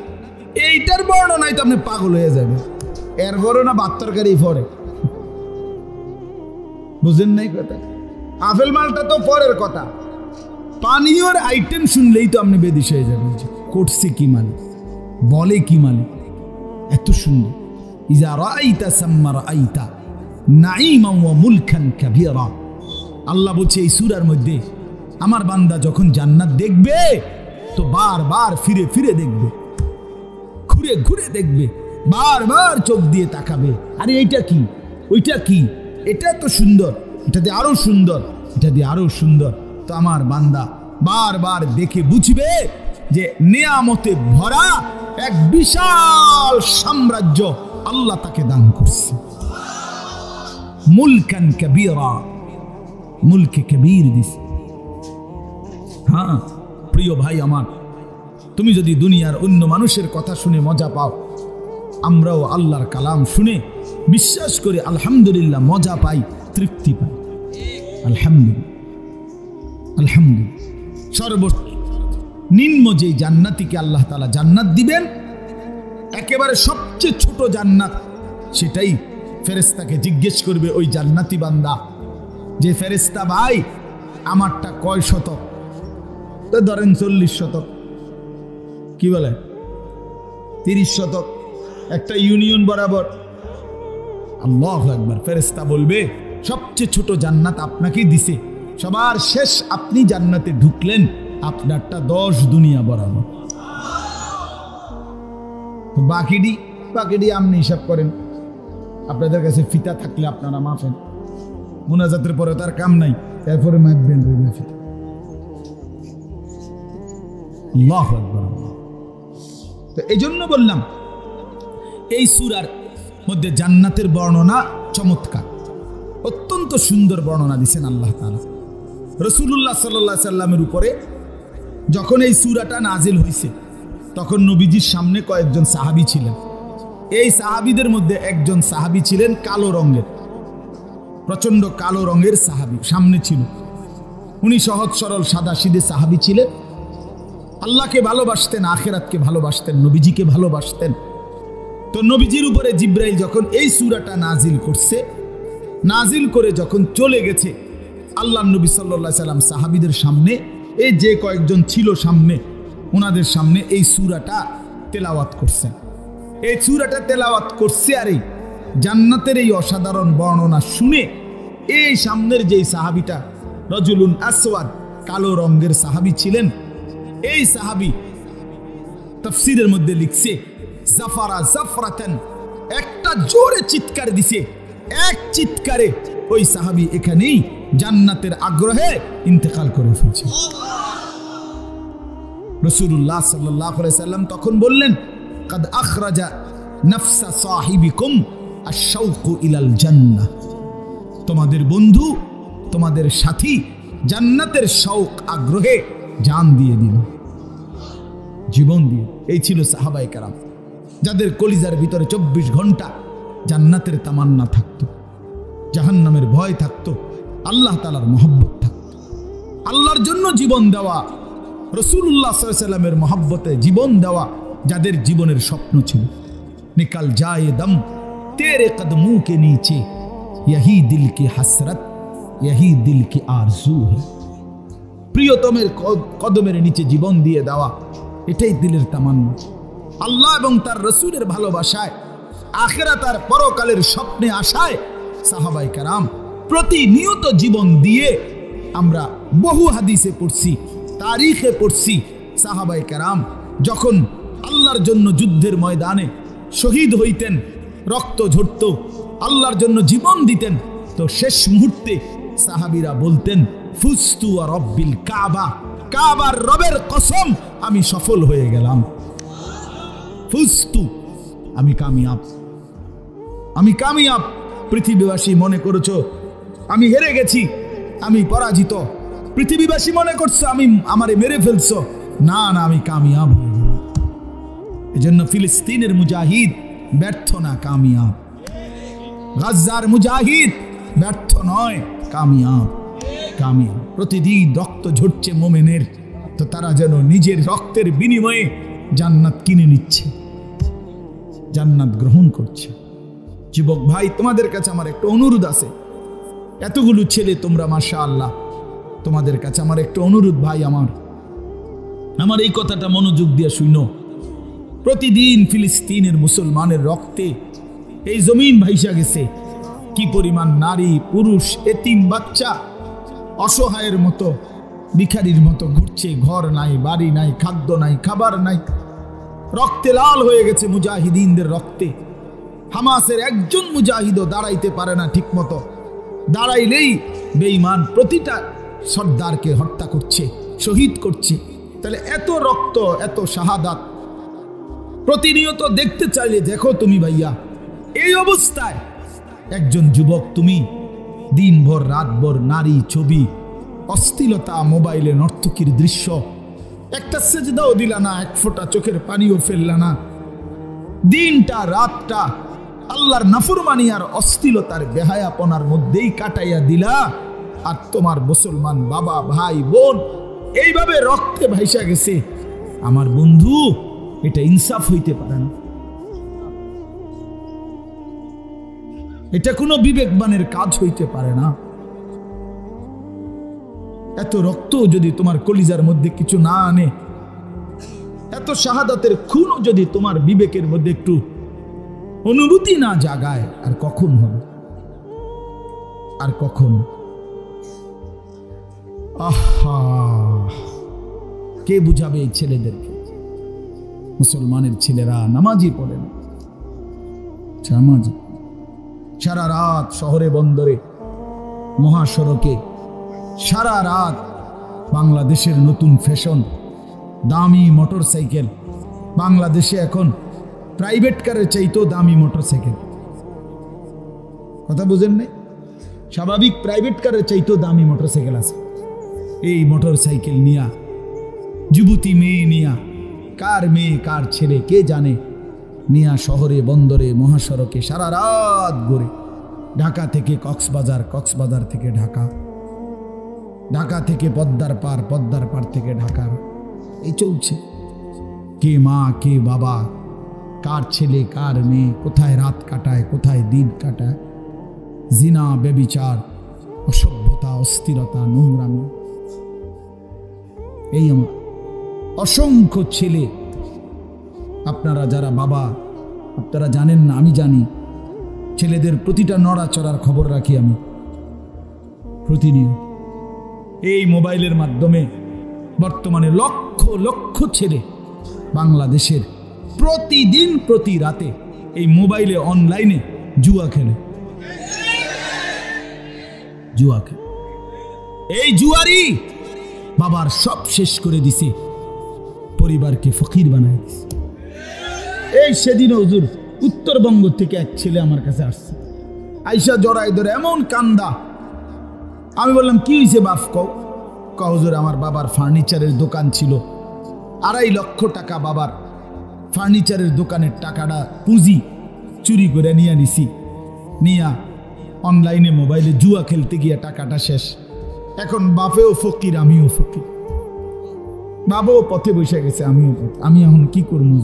এইটার বর্ণনায় তো আপনি পাগল হয়ে যাবেন। এর বর্ণনা ভাত তরকারি পরে, বুঝেন নাই কথা? আপেল মালটা তো পরের কথা, পানীয়র আইটেম শুনলেই তো আপনি বেদিশ হয়ে যাবেন। করছে কি মানে, বলে কি মানে, এত সুন্দর। ইজা রাআইতা সাম্মা রাআইতা নাঈমান ওয়া মুলকান কাবীরা। আল্লাহ বলছে এই সূরার মধ্যে, আমার বান্দা যখন জান্নাত দেখবে তো বারবার ফিরে ফিরে দেখবে, ঘুরে ঘুরে দেখবে, বারবার চোখ দিয়ে তাকাবে। আরে এইটা কি, ওইটা কি, এটা তো সুন্দর, এটা দিয়ে আরো সুন্দর, এটা দিয়ে আরো সুন্দর। তো আমার বান্দা বারবার দেখে বুঝবে যে নিয়ামতে ভরা এক বিশাল সাম্রাজ্য আল্লাহ তাকে দান করছে। মুলকান কাবীরা, মুলকে কবীর দিস। হ্যাঁ প্রিয় ভাই আমার, তুমি যদি দুনিয়ার অন্য মানুষের কথা শুনে মজা পাও, আমরাও আল্লাহর কালাম শুনে বিশ্বাস করে আলহামদুলিল্লাহ মজা পাই, তৃপ্তি পাই। আলহামদুলিল্লাহ, আলহামদুলিল্লাহ। সর্বনিম্ন যে জান্নাতীকে আল্লাহ তাআলা জান্নাত দিবেন, একেবারে সবচেয়ে ছোট জান্নাত, সেটাই ফেরেশতাকে জিজ্ঞেস করবে ওই জান্নাতি বান্দা যে ফেরেশতা ভাই আমারটা কয় শতক? তো ধরেন 40 শতক, কি বলে 30 শতক, একটা ইউনিয়ন বরাবর। আল্লাহু আকবার। ফেরেশতা বলবে সবচেয়ে ছোট জান্নাত আপনাকেই দিছে, সবার শেষ আপনি জান্নাতে ঢুকলেন, আপনারটা 10 দুনিয়া বরাবর। বাকিডি আপনি হিসাব করেন, আপনাদের কাছে ফিতা থাকলে আপনারা মাফেন, মুনাজাতের পরে তার কাম নাই, এরপরে মাপবেন ফিতা। আল্লাহু আকবার। তো এই জন্য বললাম এই সূরার মধ্যে জান্নাতের বর্ণনা চমৎকার, অত্যন্ত সুন্দর বর্ণনা দিয়েছেন আল্লাহ তাআলা। রাসূলুল্লাহ সাল্লাল্লাহু আলাইহি সাল্লামের উপরে যখন এই সূরাটা নাজিল হয়েছে, তখন নবীজির সামনে কয়েকজন সাহাবী ছিলেন। এই সাহাবীদের মধ্যে একজন সাহাবী ছিলেন কালো রঙের, প্রচন্ড কালো রঙের সাহাবী সামনে ছিল। উনি সহজ সরল সাদা সিধে সাহাবী ছিলেন, আল্লাহকে ভালোবাসতেন, আখিরাতকে ভালোবাসতেন, নবীজিকে ভালোবাসতেন। তো নবীজির উপরে জিবরাইল যখন এই সূরাটা নাজিল করছে, নাজিল করে যখন চলে গেছে, আল্লাহ নবী সাল্লাল্লাহু আলাইহি সাল্লাম সাহাবীদের সামনে, এই যে কয়েকজন ছিল সামনে, ওনাদের সামনে এই সূরাটা তেলাওয়াত করছেন। এই সূরাটা তেলাওয়াত করছে, আর এই জান্নাতের এই অসাধারণ বর্ণনা শুনে এই সামনের যেই সাহাবীটা রজুলুন আসওয়াদ, কালো রঙের সাহাবী ছিলেন, এই সাহাবী তাফসীরের মধ্যে লিখছে জাফারা জাফরাতান, একটা জোরে চিৎকার দিছে, এক চিৎকারে ওই সাহাবী এখানেই জান্নাতের আগ্রহে ইন্তেকাল করে ফেলছে। রাসূলুল্লাহ সাল্লাল্লাহু আলাইহি সাল্লাম তখন বললেন, কাদ আখরাজা নাফসা সাহিবিকুম আশ-শাওকু ইলাল জান্নাহ, তোমাদের বন্ধু, তোমাদের সাথী জান্নাতের শৌক আগ্রহে জান দিয়ে দিল, জীবন দিয়ে। এই ছিল সাহাবায়ে কেরাম, যাদের কলিজার ভিতরে 24 ঘন্টা জান্নাতের তামান্না থাকতো, জাহান্নামের ভয় থাকতো, আল্লাহ তাআলার মহব্বত থাকতো। আল্লাহর জন্য জীবন দেওয়া, রাসূলুল্লাহ সাল্লাল্লাহু আলাইহি ওয়াসাল্লামের মহব্বতে জীবন দেওয়া যাদের জীবনের স্বপ্ন ছিল। নিকাল যায় দম তেরে কদমোं के नीचे यही दिल की हसरत यही दिल की आरज़ू है। প্রিয়তমের কদমের নিচে জীবন দিয়ে দেওয়া, এটাই দিলের তামান্না। আল্লাহ এবং তার রাসূলের ভালোবাসায়, আখিরাত আর পরকালের স্বপ্নে আশায় সাহাবায়ে কেরাম প্রতিনিয়ত জীবন দিয়ে। আমরা বহু হাদিসে পড়ছি, তারিখে পড়ছি, সাহাবায়ে কেরাম যখন আল্লাহর জন্য যুদ্ধের ময়দানে শহীদ হইতেন, রক্ত ঝরত, আল্লাহর জন্য জীবন দিতেন, তো শেষ মুহূর্তে সাহাবীরা বলতেন, ফুস্তু ওয়া রব্বিল কাবা, কাবার রবের কসম আমি সফল হয়ে গেলাম। ফুস্তু, আমি কামিয়াব, আমি কামিয়াব। পৃথিবীবাসী মনে করেছো আমি হেরে গেছি, আমি পরাজিত, পৃথিবীবাসী মনে করছো আমারে মেরে ফেলছো, না না, আমি কামিয়াব হয়ে গেলাম। এজন্য ফিলিস্তিনের মুজাহিদ ব্যর্থ না, কামিয়াব। গাজার মুজাহিদ ব্যর্থ নয়, কামিয়াব, কামিয়াব। প্রতিদিন রক্ত ঝরছে মোমেনের, তো তারা যেন নিজের রক্তের বিনিময়ে জান্নাত কিনে নিচ্ছে, জান্নাত গ্রহণ করছে। যুবক ভাই, তোমাদের কাছে আমার একটা অনুরোধ আছে। এতগুলো ছেলে তোমরা মাশাআল্লাহ, তোমাদের কাছে আমার একটা অনুরোধ ভাই, আমার এই কথাটা মনোযোগ দিয়ে শুনো। প্রতিদিন ফিলিস্তিনের মুসলমানের রক্তে এই জমিন ভাইসা গেছে। কি পরিমাণ নারী পুরুষ, এতিম বাচ্চা অসহায়ের মতো, ভিখারির মতো ঘুরছে। ঘর নাই, বাড়ি নাই, খাদ্য নাই, খাবার নাই, রক্তে লাল হয়ে গেছে মুজাহিদিনদের রক্তে। হামাসের একজন মুজাহিদও দাঁড়াইতে পারে না ঠিক মতো, দাঁড়াইলেই বেঈমান প্রতিটা সর্দারকে হত্যা করছে, শহীদ করছে। তাহলে এত রক্ত, এত শাহাদাত প্রতিনিয়ত দেখতে চাইলে দেখো তুমি ভাইয়া, এই অবস্থায় একজন যুবক তুমি দিনভর রাতভর নারী ছবি, অশ্লীলতা, মোবাইলে নর্তকীর দৃশ্য, একটা সেজদাও দিলা না, এক ফোঁটা চোখের পানিও ফেললা না, দিনটা রাতটা আল্লাহর নাফরমানি আর অশ্লীলতার বেহায়াপনার মধ্যেই কাটাইয়া দিলা। আর তোমার মুসলমান বাবা, ভাই, বোন এইভাবে রক্তে ভাইসা গেছে। আমার বন্ধু, এটা ইনসাফ হইতে পারে না, এটা কোনো বিবেকবানের কাজ হইতে পারে না। এত রক্ত যদি তোমার কলিজার মধ্যে কিছু না আনে, এত শাহাদাতের খুনও যদি তোমার বিবেকের মধ্যে একটু অনুভূতি না জাগায়, আর কখন হবে? আর কখন? আহা, কে বুঝাবে এই ছেলেদেরকে? মুসলমানের ছেলেরা নামাজই পড়ে না, নামাজি সারা রাত শহরে বন্দরে মহাসড়কে, সারা রাত বাংলাদেশের নতুন ফ্যাশন দামি মোটর সাইকেল। বাংলাদেশে এখন প্রাইভেট কারের চাইতেও দামি মোটর সাইকেল। কথা বুঝেন নাই? স্বাভাবিক প্রাইভেট কারের চাইতেও দামি মোটর সাইকেল আছে। এই মোটর সাইকেল নিয়া যুবতী মেয়ে নিয়া, কার মেয়ে কার ছেলে কে জানে, নিয়া শহরে বন্দরে মহাসড়কে সারা রাত ঘুরে। ঢাকা থেকে কক্সবাজার, কক্সবাজার থেকে ঢাকা, ঢাকা থেকে পদ্মার পার, পদ্মার পার থেকে ঢাকা, এই চলছে। কে মা কে বাবা, কার ছেলে কার মেয়ে, কোথায় রাত কাটায়, কোথায় দিন কাটায়। জিনা, ব্যভিচার, অসভ্যতা, অস্থিরতা, নোংরামি। এই আমার অসংখ্য ছেলে, আপনারা যারা বাবা, আপনারা জানেন না, আমি জানি। ছেলেদের প্রতিটা নড়াচড়ার খবর রাখি আমি প্রতিনিয়ত। এই মোবাইলের মাধ্যমে বর্তমানে লক্ষ লক্ষ ছেলে বাংলাদেশের প্রতিদিন প্রতি রাতে এই মোবাইলে অনলাইনে জুয়া খেলে, জুয়া খেলে। এই জুয়ারি বাবার সব শেষ করে দিছে, পরিবারকে ফকির বানায় দিছে। এই সেদিন হুজুর উত্তরবঙ্গ থেকে এক ছেলে আমার কাছে আসছে, আইসা জড়াই ধরে এমন কান্দা। আমি বললাম কি হয়েছে বাপ? কও হুজুর, আমার বাবার ফার্নিচারের দোকান ছিল, 2.5 লক্ষ টাকা বাবার ফার্নিচারের দোকানের টাকাটা পুঁজি চুরি করে নিয়ে নিছি, নিয়া অনলাইনে মোবাইলে জুয়া খেলতে গিয়া টাকাটা শেষ। এখন বাপেও ফকির, আমিও ফকির। বাবাও পথে বসে গেছে, আমিও পথে। আমি এখন কি করবো?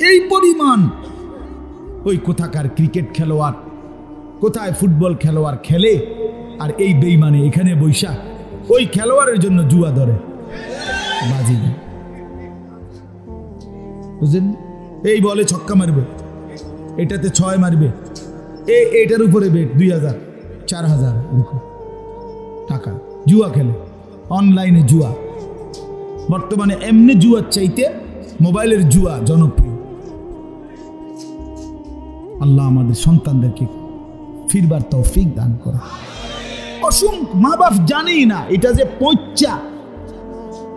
এই পরিমাণ ওই কোথাকার ক্রিকেট খেলোয়াড়, কোথায় ফুটবল খেলোয়াড় খেলে, আর এই বেইমানে এখানে বৈশা ওই খেলোয়াড়ের জন্য জুয়া ধরে, বাজি দেয়। বুঝলেন? এই বলে ছক্কা মারবে, এটাতে 6 মারবে, এটার উপরে বেট 2000 4000 টাকা জুয়া খেলে, অনলাইনে জুয়া। বর্তমানে এমনি জুয়ার চাইতে মোবাইলের জুয়া জনপ্রিয়। আল্লাহ আমাদের সন্তানদেরকে ফিরবার তৌফিক দান করে। অসংখ্য মা বাপ জানেই না এটা যে পয়সা,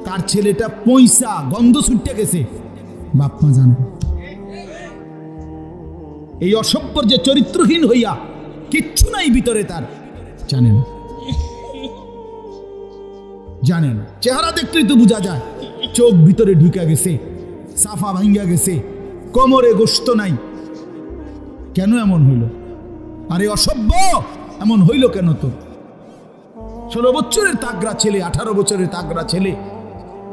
তার ছেলেটা পয়সা গন্ধ ছুটে গেছে, বাপ মা জানে। এই অসভ্য যে চরিত্রহীন হইয়া কিচ্ছু নাই ভিতরে, তার জানে না, জানে না। চেহারা দেখলেই তো বোঝা যায়, চোখ ভিতরে ঢুকে গেছে, সাফা ভাঙ্গা গেছে, কোমরে গোশত নাই। কেন এমন হইল? আরে অসভ্য, এমন হইল কেন? তো 16 বছরের তাগড়া ছেলে, 18 বছরের তাগড়া ছেলে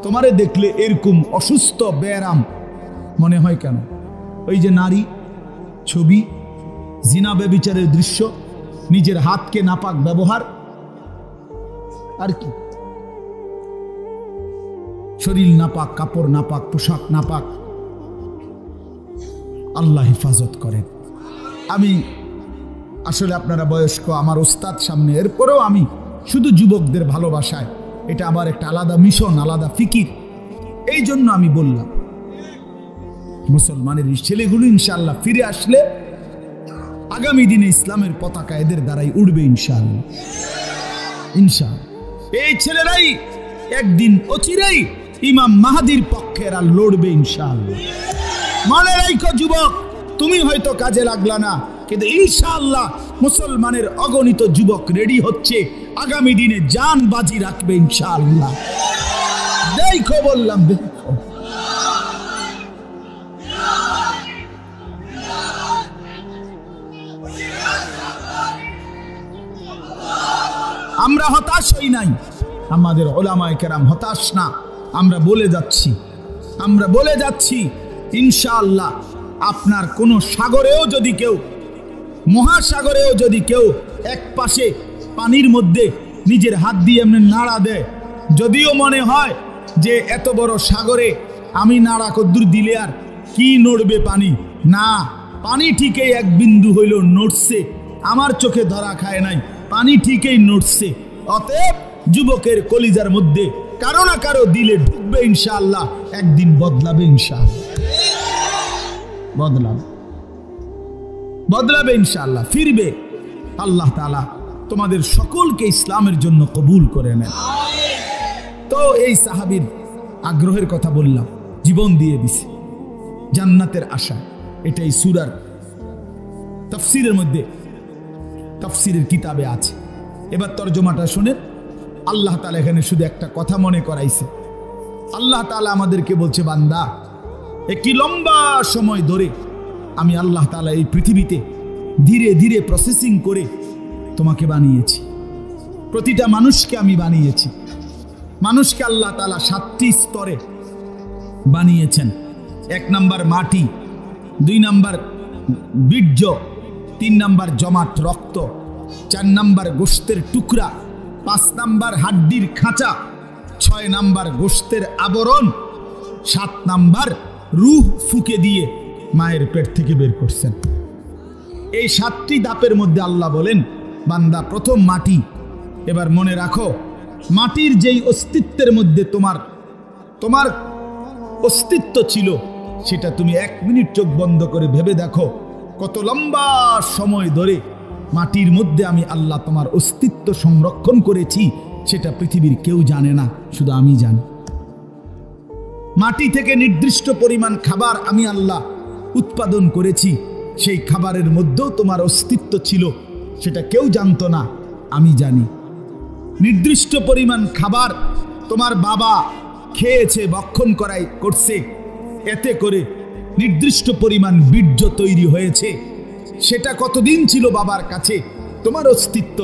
তোমারে দেখলে এরকম অসুস্থ ব্যারাম মনে হয় কেন? ওই যে নারী ছবি, জিনা ব্যভিচারের দৃশ্য, নিজের হাতকে নাপাক ব্যবহার, আর কি? শরীর নাপাক, কাপড় নাপাক, পোশাক নাপাক। আল্লাহ হেফাজত করেন। আমি আসলে আপনারা বয়স্ক, আমার ওস্তাদ সামনে, এরপরেও আমি শুধু যুবকদের ভালোবাসায়, এটা আবার একটা আলাদা মিশন, আলাদা ফিকির, এই জন্য আমি বললাম মুসলমানের এই ছেলেগুলো ইনশাআল্লাহ ফিরে আসলে আগামী দিনে ইসলামের পতাকা এদের দ্বারাই উড়বে ইনশাআল্লাহ। ইনশাআল্লাহ এই ছেলেরাই একদিন অচিরেই ইমাম মাহাদির পক্ষে এরা লড়বে ইনশাআল্লাহ। মনে রাখো যুবক, তুমি হয়তো কাজে লাগলা না, কিন্তু ইনশাআল্লাহ মুসলমানের অগণিত যুবক রেডি হচ্ছে, আগামী দিনে জান বাজি রাখবে ইনশাআল্লাহ। দেখো বললাম, দেখো। আমরা হতাশ হই নাই, আমাদের ওলামায়ে কেরাম হতাশ না। আমরা বলে যাচ্ছি ইনশাআল্লাহ আপনার কোন সাগরেও যদি কেউ, মহাসাগরেও যদি কেউ এক পাশে পানির মধ্যে নিজের হাত দিয়ে এমনি নাড়া দেয়, যদিও মনে হয় যে এত বড় সাগরে আমি নাড়া কদ্দুর দিলে আর কি নড়বে পানি, না, পানি ঠিকই এক বিন্দু হইল নড়ছে, আমার চোখে ধরা খায় নাই, পানি ঠিকই নড়ছে। অতএব যুবকের কলিজার মধ্যে কারো না কারো দিলে ঢুকবে ইনশাআল্লাহ, একদিন বদলাবে ইনশাআল্লাহ, বদলাবে ইনশাআল্লাহ, ফিরবে। আল্লাহ তাআলা তোমাদের সকলকে ইসলামের জন্য কবুল করে নেন। তো এই সাহাবীর আগ্রহের কথা বললাম, জীবন দিয়ে দিছে জান্নাতের আশা। এটাই সূরার তাফসীরের মধ্যে, তাফসীরের কিতাবে আছে। এবার তরজমাটা শুনেন। আল্লাহ তাআলা এখানে শুধু একটা কথা মনে করাইছে। আল্লাহ তাআলা আমাদেরকে বলছে, বান্দা, একটি লম্বা সময় ধরে আমি আল্লাহ তাআলা এই পৃথিবীতে ধীরে ধীরে প্রসেসিং করে তোমাকে বানিয়েছি। প্রতিটা মানুষকে আমি বানিয়েছি। মানুষকে আল্লাহ তাআলা 7টি স্তরে বানিয়েছেন। 1 নাম্বার মাটি, 2 নাম্বার বীর্য, 3 নাম্বার জমাট রক্ত, 4 নাম্বার গোশতের টুকরা, 5 নাম্বার হাড্ডির খাঁচা, 6 নাম্বার গোশতের আবরণ, 7 নাম্বার রূহ ফুঁকে দিয়ে মায়ের পেট থেকে বের করছেন। এই 7টি ধাপের মধ্যে আল্লাহ বলেন, বান্দা, প্রথম মাটি। এবার মনে রাখো, মাটির যেই অস্তিত্বের মধ্যে তোমার অস্তিত্ব ছিল, সেটা তুমি 1 মিনিট চোখ বন্ধ করে ভেবে দেখো, কত লম্বা সময় ধরে মাটির মধ্যে আমি আল্লাহ তোমার অস্তিত্ব সংরক্ষণ করেছি। সেটা পৃথিবীর কেউ জানে না, শুধু আমি জানি। মাটি থেকে নির্দিষ্ট পরিমাণ খাবার আমি আল্লাহ উৎপাদন করেছি, সেই খাবারের মধ্যেও তোমার অস্তিত্ব ছিল, সেটা কেউ জানতো না, আমি জানি। নির্দিষ্ট পরিমাণ খাবার তোমার বাবা খেয়েছে, ভক্ষণ করছে, এতে করে নির্দিষ্ট পরিমাণ বীর্য তৈরি হয়েছে। সেটা কতদিন ছিল বাবার কাছে তোমার অস্তিত্ব,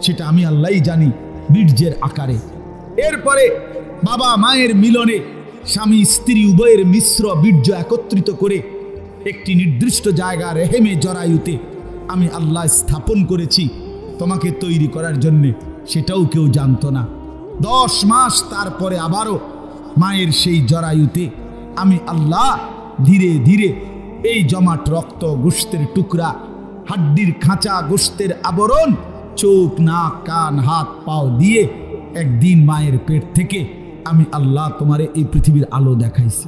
সেটা আমি আল্লাহই জানি, বীর্যের আকারে। এরপরে বাবা মায়ের মিলনে স্বামী স্ত্রী উভয়ের মিশ্র বীর্য একত্রিত করে একটি নির্দিষ্ট জায়গা রেহেমে জরায়ুতে আমি আল্লাহ স্থাপন করেছি তোমাকে তৈরি করার জন্যে, সেটাও কেউ জানতো না। 10 মাস তারপরে আবারও মায়ের সেই জরায়ুতে আমি আল্লাহ ধীরে ধীরে এই জমাট রক্ত, গোশতের টুকরা, হাড্ডির খাঁচা, গোশতের আবরণ, চোখ, নাক, কান, হাত, পাও দিয়ে একদিন মায়ের পেট থেকে আমি আল্লাহ তোমারে এই পৃথিবীর আলো দেখাইছি।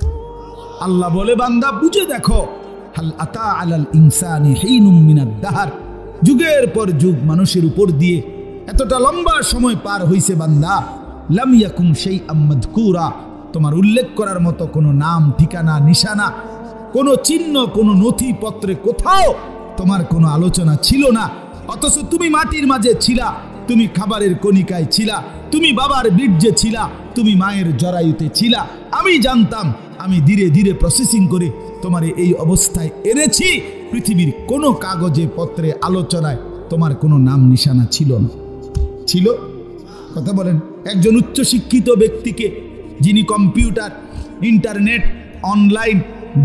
আল্লাহ বলে, বান্দা, বুঝে দেখো, হাল আতা আলাল ইনসানি হিনুম মিনাদ দাহর, যুগের পর যুগ মানুষের উপর দিয়ে এতটা লম্বা সময় পার হইছে বান্দা, লাম ইয়াকুম শাইআম মাযকুরা, তোমার উল্লেখ করার মতো কোনো নাম, ঠিকানা, নিশানা, কোনো চিহ্ন, কোনো নথিপত্রে কোথাও তোমার কোনো আলোচনা ছিল না। অথচ তুমি মাটির মাঝে ছিলা, তুমি খাবারের কণিকায় ছিলা, তুমি বাবার বীর্যে ছিলা, তুমি মায়ের জরায়ুতে ছিলা। আমি জানতাম, আমি ধীরে ধীরে প্রসেসিং করে তোমার এই অবস্থায় এনেছি। পৃথিবীর কোনো কাগজে, পত্রে, আলোচনায় তোমার কোনো নাম নিশানা ছিল না। ছিল? কথা বলেন। একজন উচ্চ শিক্ষিত ব্যক্তিকে, যিনি কম্পিউটার, ইন্টারনেট, অনলাইন,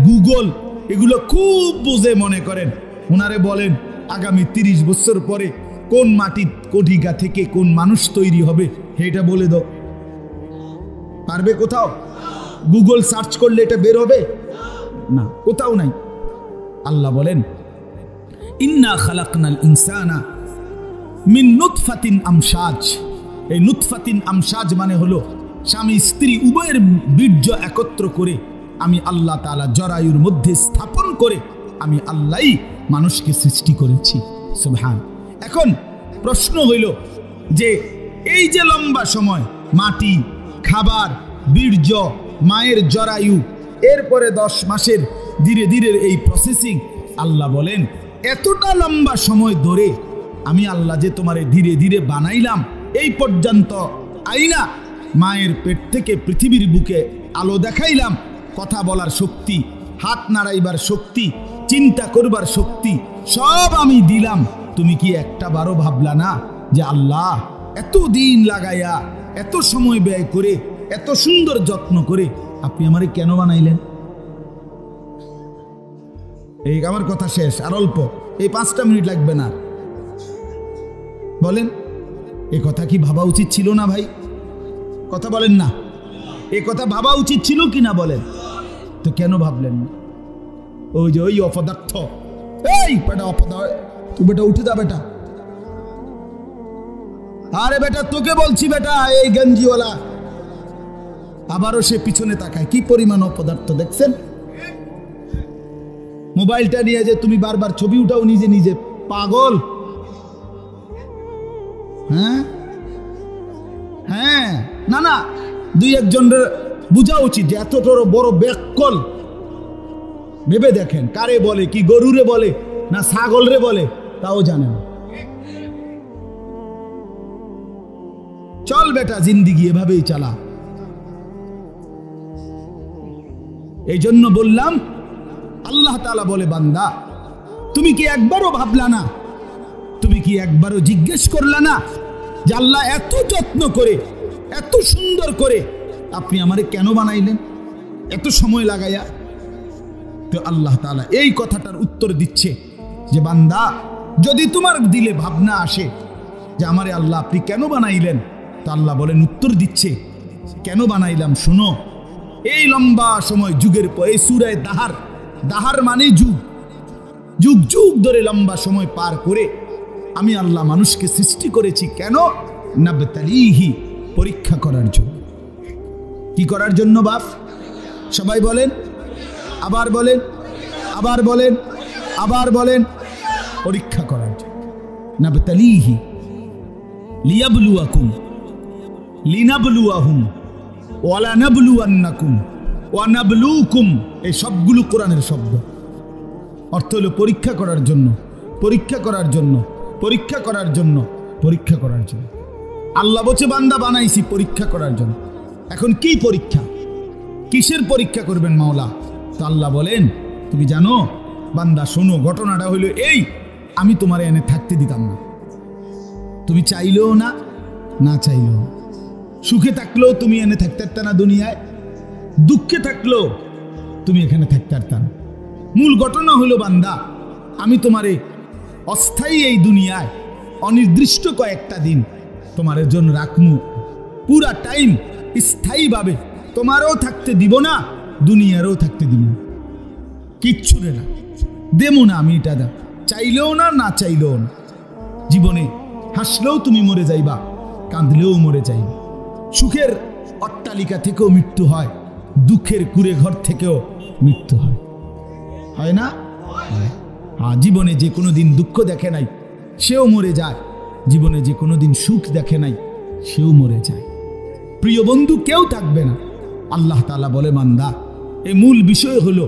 গুগল এগুলো খুব বোঝে মনে করেন, ওনারে বলেন আগামী 30 বছর পরে কোন মাটির কটিকা থেকে কোন মানুষ তৈরি হবে এটা বলে দাও, পারবে কোথাও? গুগল সার্চ করলে এটা বের হবে না, কোথাও নাই। আল্লাহ বলেন ইন্না খালাকনাল ইনসানা মিন নুতফাতিন আমশাজ। এই নুতফাতিন আমশাজ মানে হলো স্বামী স্ত্রী উভয়ের বীর্য একত্র করে আমি আল্লাহ তাআলা জরায়ুর মধ্যে স্থাপন করে আমি আল্লাহই মানুষকে সৃষ্টি করেছি। সুবহান। এখন প্রশ্ন হইল যে এই যে লম্বা সময় মাটি, খাবার, বীর্য, মায়ের জরায়ু, এরপরে 10 মাসের ধীরে ধীরে এই প্রসেসিং, আল্লাহ বলেন এতটা লম্বা সময় ধরে আমি আল্লাহ যে তোমারে ধীরে ধীরে বানাইলাম, এই পর্যন্ত আইনা মায়ের পেট থেকে পৃথিবীর বুকে আলো দেখাইলাম, কথা বলার শক্তি, হাত নাড়াইবার শক্তি, চিন্তা করবার শক্তি সব আমি দিলাম। তুমি কি একটা বারো ভাবলা না যে আল্লাহ এত দিন লাগাইয়া, এত সময় ব্যয় করে, এত সুন্দর যত্ন করে আপনি আমারে কেন বানাইলেন? এই আমার কথা শেষ, আর অল্প, এই 5টা মিনিট লাগবে না। বলেন এই কথা কি ভাবা উচিত ছিল না ভাই? কথা বলেন না, এই কথা ভাবা উচিত ছিল কি না বলেন? তো কেন ভাবলেন না? ওই যে ওই অপদার্থ, এই বেটা অপদার্থ, তুই বেটা উঠে যা বেটা। আরে বেটা তোকে বলছি বেটা, এই গঞ্জিওয়ালা আবারও সে পিছনে তাকায়, কি পরিমাণ অপদার্থ দেখছেন? মোবাইলটা নিয়ে যে তুমি বারবার ছবি উঠাও নিজে নিজে, পাগল? হ্যাঁ হ্যাঁ, না না, 2-1জনের বোঝা উচিত যে এত বড় ব্যাককল ভেবে দেখেন, কারে বলে, কি গরুরে বলে না ছাগলরে বলে তাও জানে না। চল বেটা জিন্দিগি এভাবেই চালা। এই জন্য বললাম, আল্লাহ তাআলা বলে বান্দা তুমি কি একবারও ভাবলা না, তুমি কি একবারও জিজ্ঞেস করলা না যে আল্লাহ এত যত্ন করে, এত সুন্দর করে আপনি আমারে কেন বানাইলেন এত সময় লাগাইয়া? তো আল্লাহ তাআলা এই কথাটার উত্তর দিচ্ছে যে বান্দা যদি তোমার দিলে ভাবনা আসে যে আমারে আল্লাহ আপনি কেন বানাইলেন, তো আল্লাহ বলেন উত্তর দিচ্ছে কেন বানাইলাম শুনো। এই লম্বা সময় যুগের পর, এই সূরা দাহার, দাহার মানে যুগ, যুগ যুগ ধরে লম্বা সময় পার করে আমি আল্লাহ মানুষকে সৃষ্টি করেছি কেন? নাবতালিহি, পরীক্ষা করার জন্য। কি করার জন্য বাপ? সবাই বলেন, আবার বলেন, আবার বলেন, আবার বলেন, পরীক্ষা করার জন্য। নাবতালিহি লিয়াবলুয়াকুম লিনাবলুয়াহুম ওয়ালা নাবলুয়ান্নাকুম ওয়া নাবলুকুম, এই সবগুলো কোরআনের শব্দ। অর্থ হলো পরীক্ষা করার জন্য, পরীক্ষা করার জন্য, পরীক্ষা করার জন্য, পরীক্ষা করার জন্য। আল্লাহ বলছে বান্দা বানাইছি পরীক্ষা করার জন্য। এখন কি পরীক্ষা, কিসের পরীক্ষা করবেন মাওলা? তো আল্লাহ বলেন তুমি জানো বান্দা শোনো, ঘটনাটা হইলো এই, আমি তোমার এনে থাকতে দিতাম না, তুমি চাইলেও না, না চাইলেও। সুখে থাকলেও তুমি এনে থাকতে পারতা না দুনিয়ায়, দুঃখে থাকলেও তুমি এখানে থাকতে পারতা না। মূল ঘটনা হলো বান্দা আমি তোমারে অস্থায়ী এই দুনিয়ায় অনির্দিষ্ট কয়েকটা দিন তোমার জন্য রাখমু, পুরা টাইম স্থায়ীভাবে তোমারও থাকতে দিব না, দুনিয়ারও থাকতে দিব না, কিচ্ছু রে না দেবো না আমি, এটা দা চাইলেও না, না চাইলেও না। জীবনে হাসলেও তুমি মরে যাইবা, কাঁদলেও মরে যাইবা। সুখের অট্টালিকা থেকেও মৃত্যু হয়, দুঃখের কুড়ে ঘর থেকেও মৃত্যু হয়, হয় না? হ্যাঁ, জীবনে যে কোনো দিন দুঃখ দেখে নাই সেও মরে যায়, জীবনে যে কোনো দিন সুখ দেখে নাই সেও মরে যায়। প্রিয় বন্ধু কেউ থাকবে না। আল্লাহ তাআলা বলে বান্দা এই মূল বিষয় হলো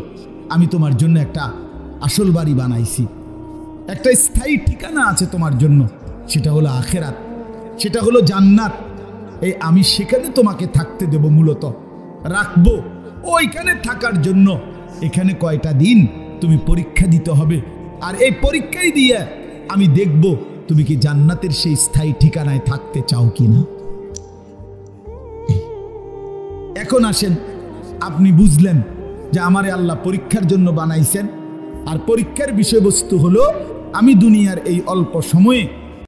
আমি তোমার জন্য একটা আসল বাড়ি বানাইছি, একটা স্থায়ী ঠিকানা আছে তোমার জন্য, সেটা হলো আখিরাত, সেটা হলো জান্নাত। এই আমি সেখানে তোমাকে থাকতে দেব, মূলত রাখবো। ওইখানে থাকার জন্য এখানে কয়টা দিন তুমি পরীক্ষা দিতে হবে, আর এই পরীক্ষাই দিয়ে আমি দেখব তুমি কি জান্নাতের সেই স্থায়ী ঠিকানায় থাকতে চাও কিনা। এখন আসেন, আপনি বুঝলেন যে আমারে আল্লাহ পরীক্ষার জন্য বানাইছেন, আর পরীক্ষার বিষয়বস্তু হলো আমি দুনিয়ার এই অল্প সময়ে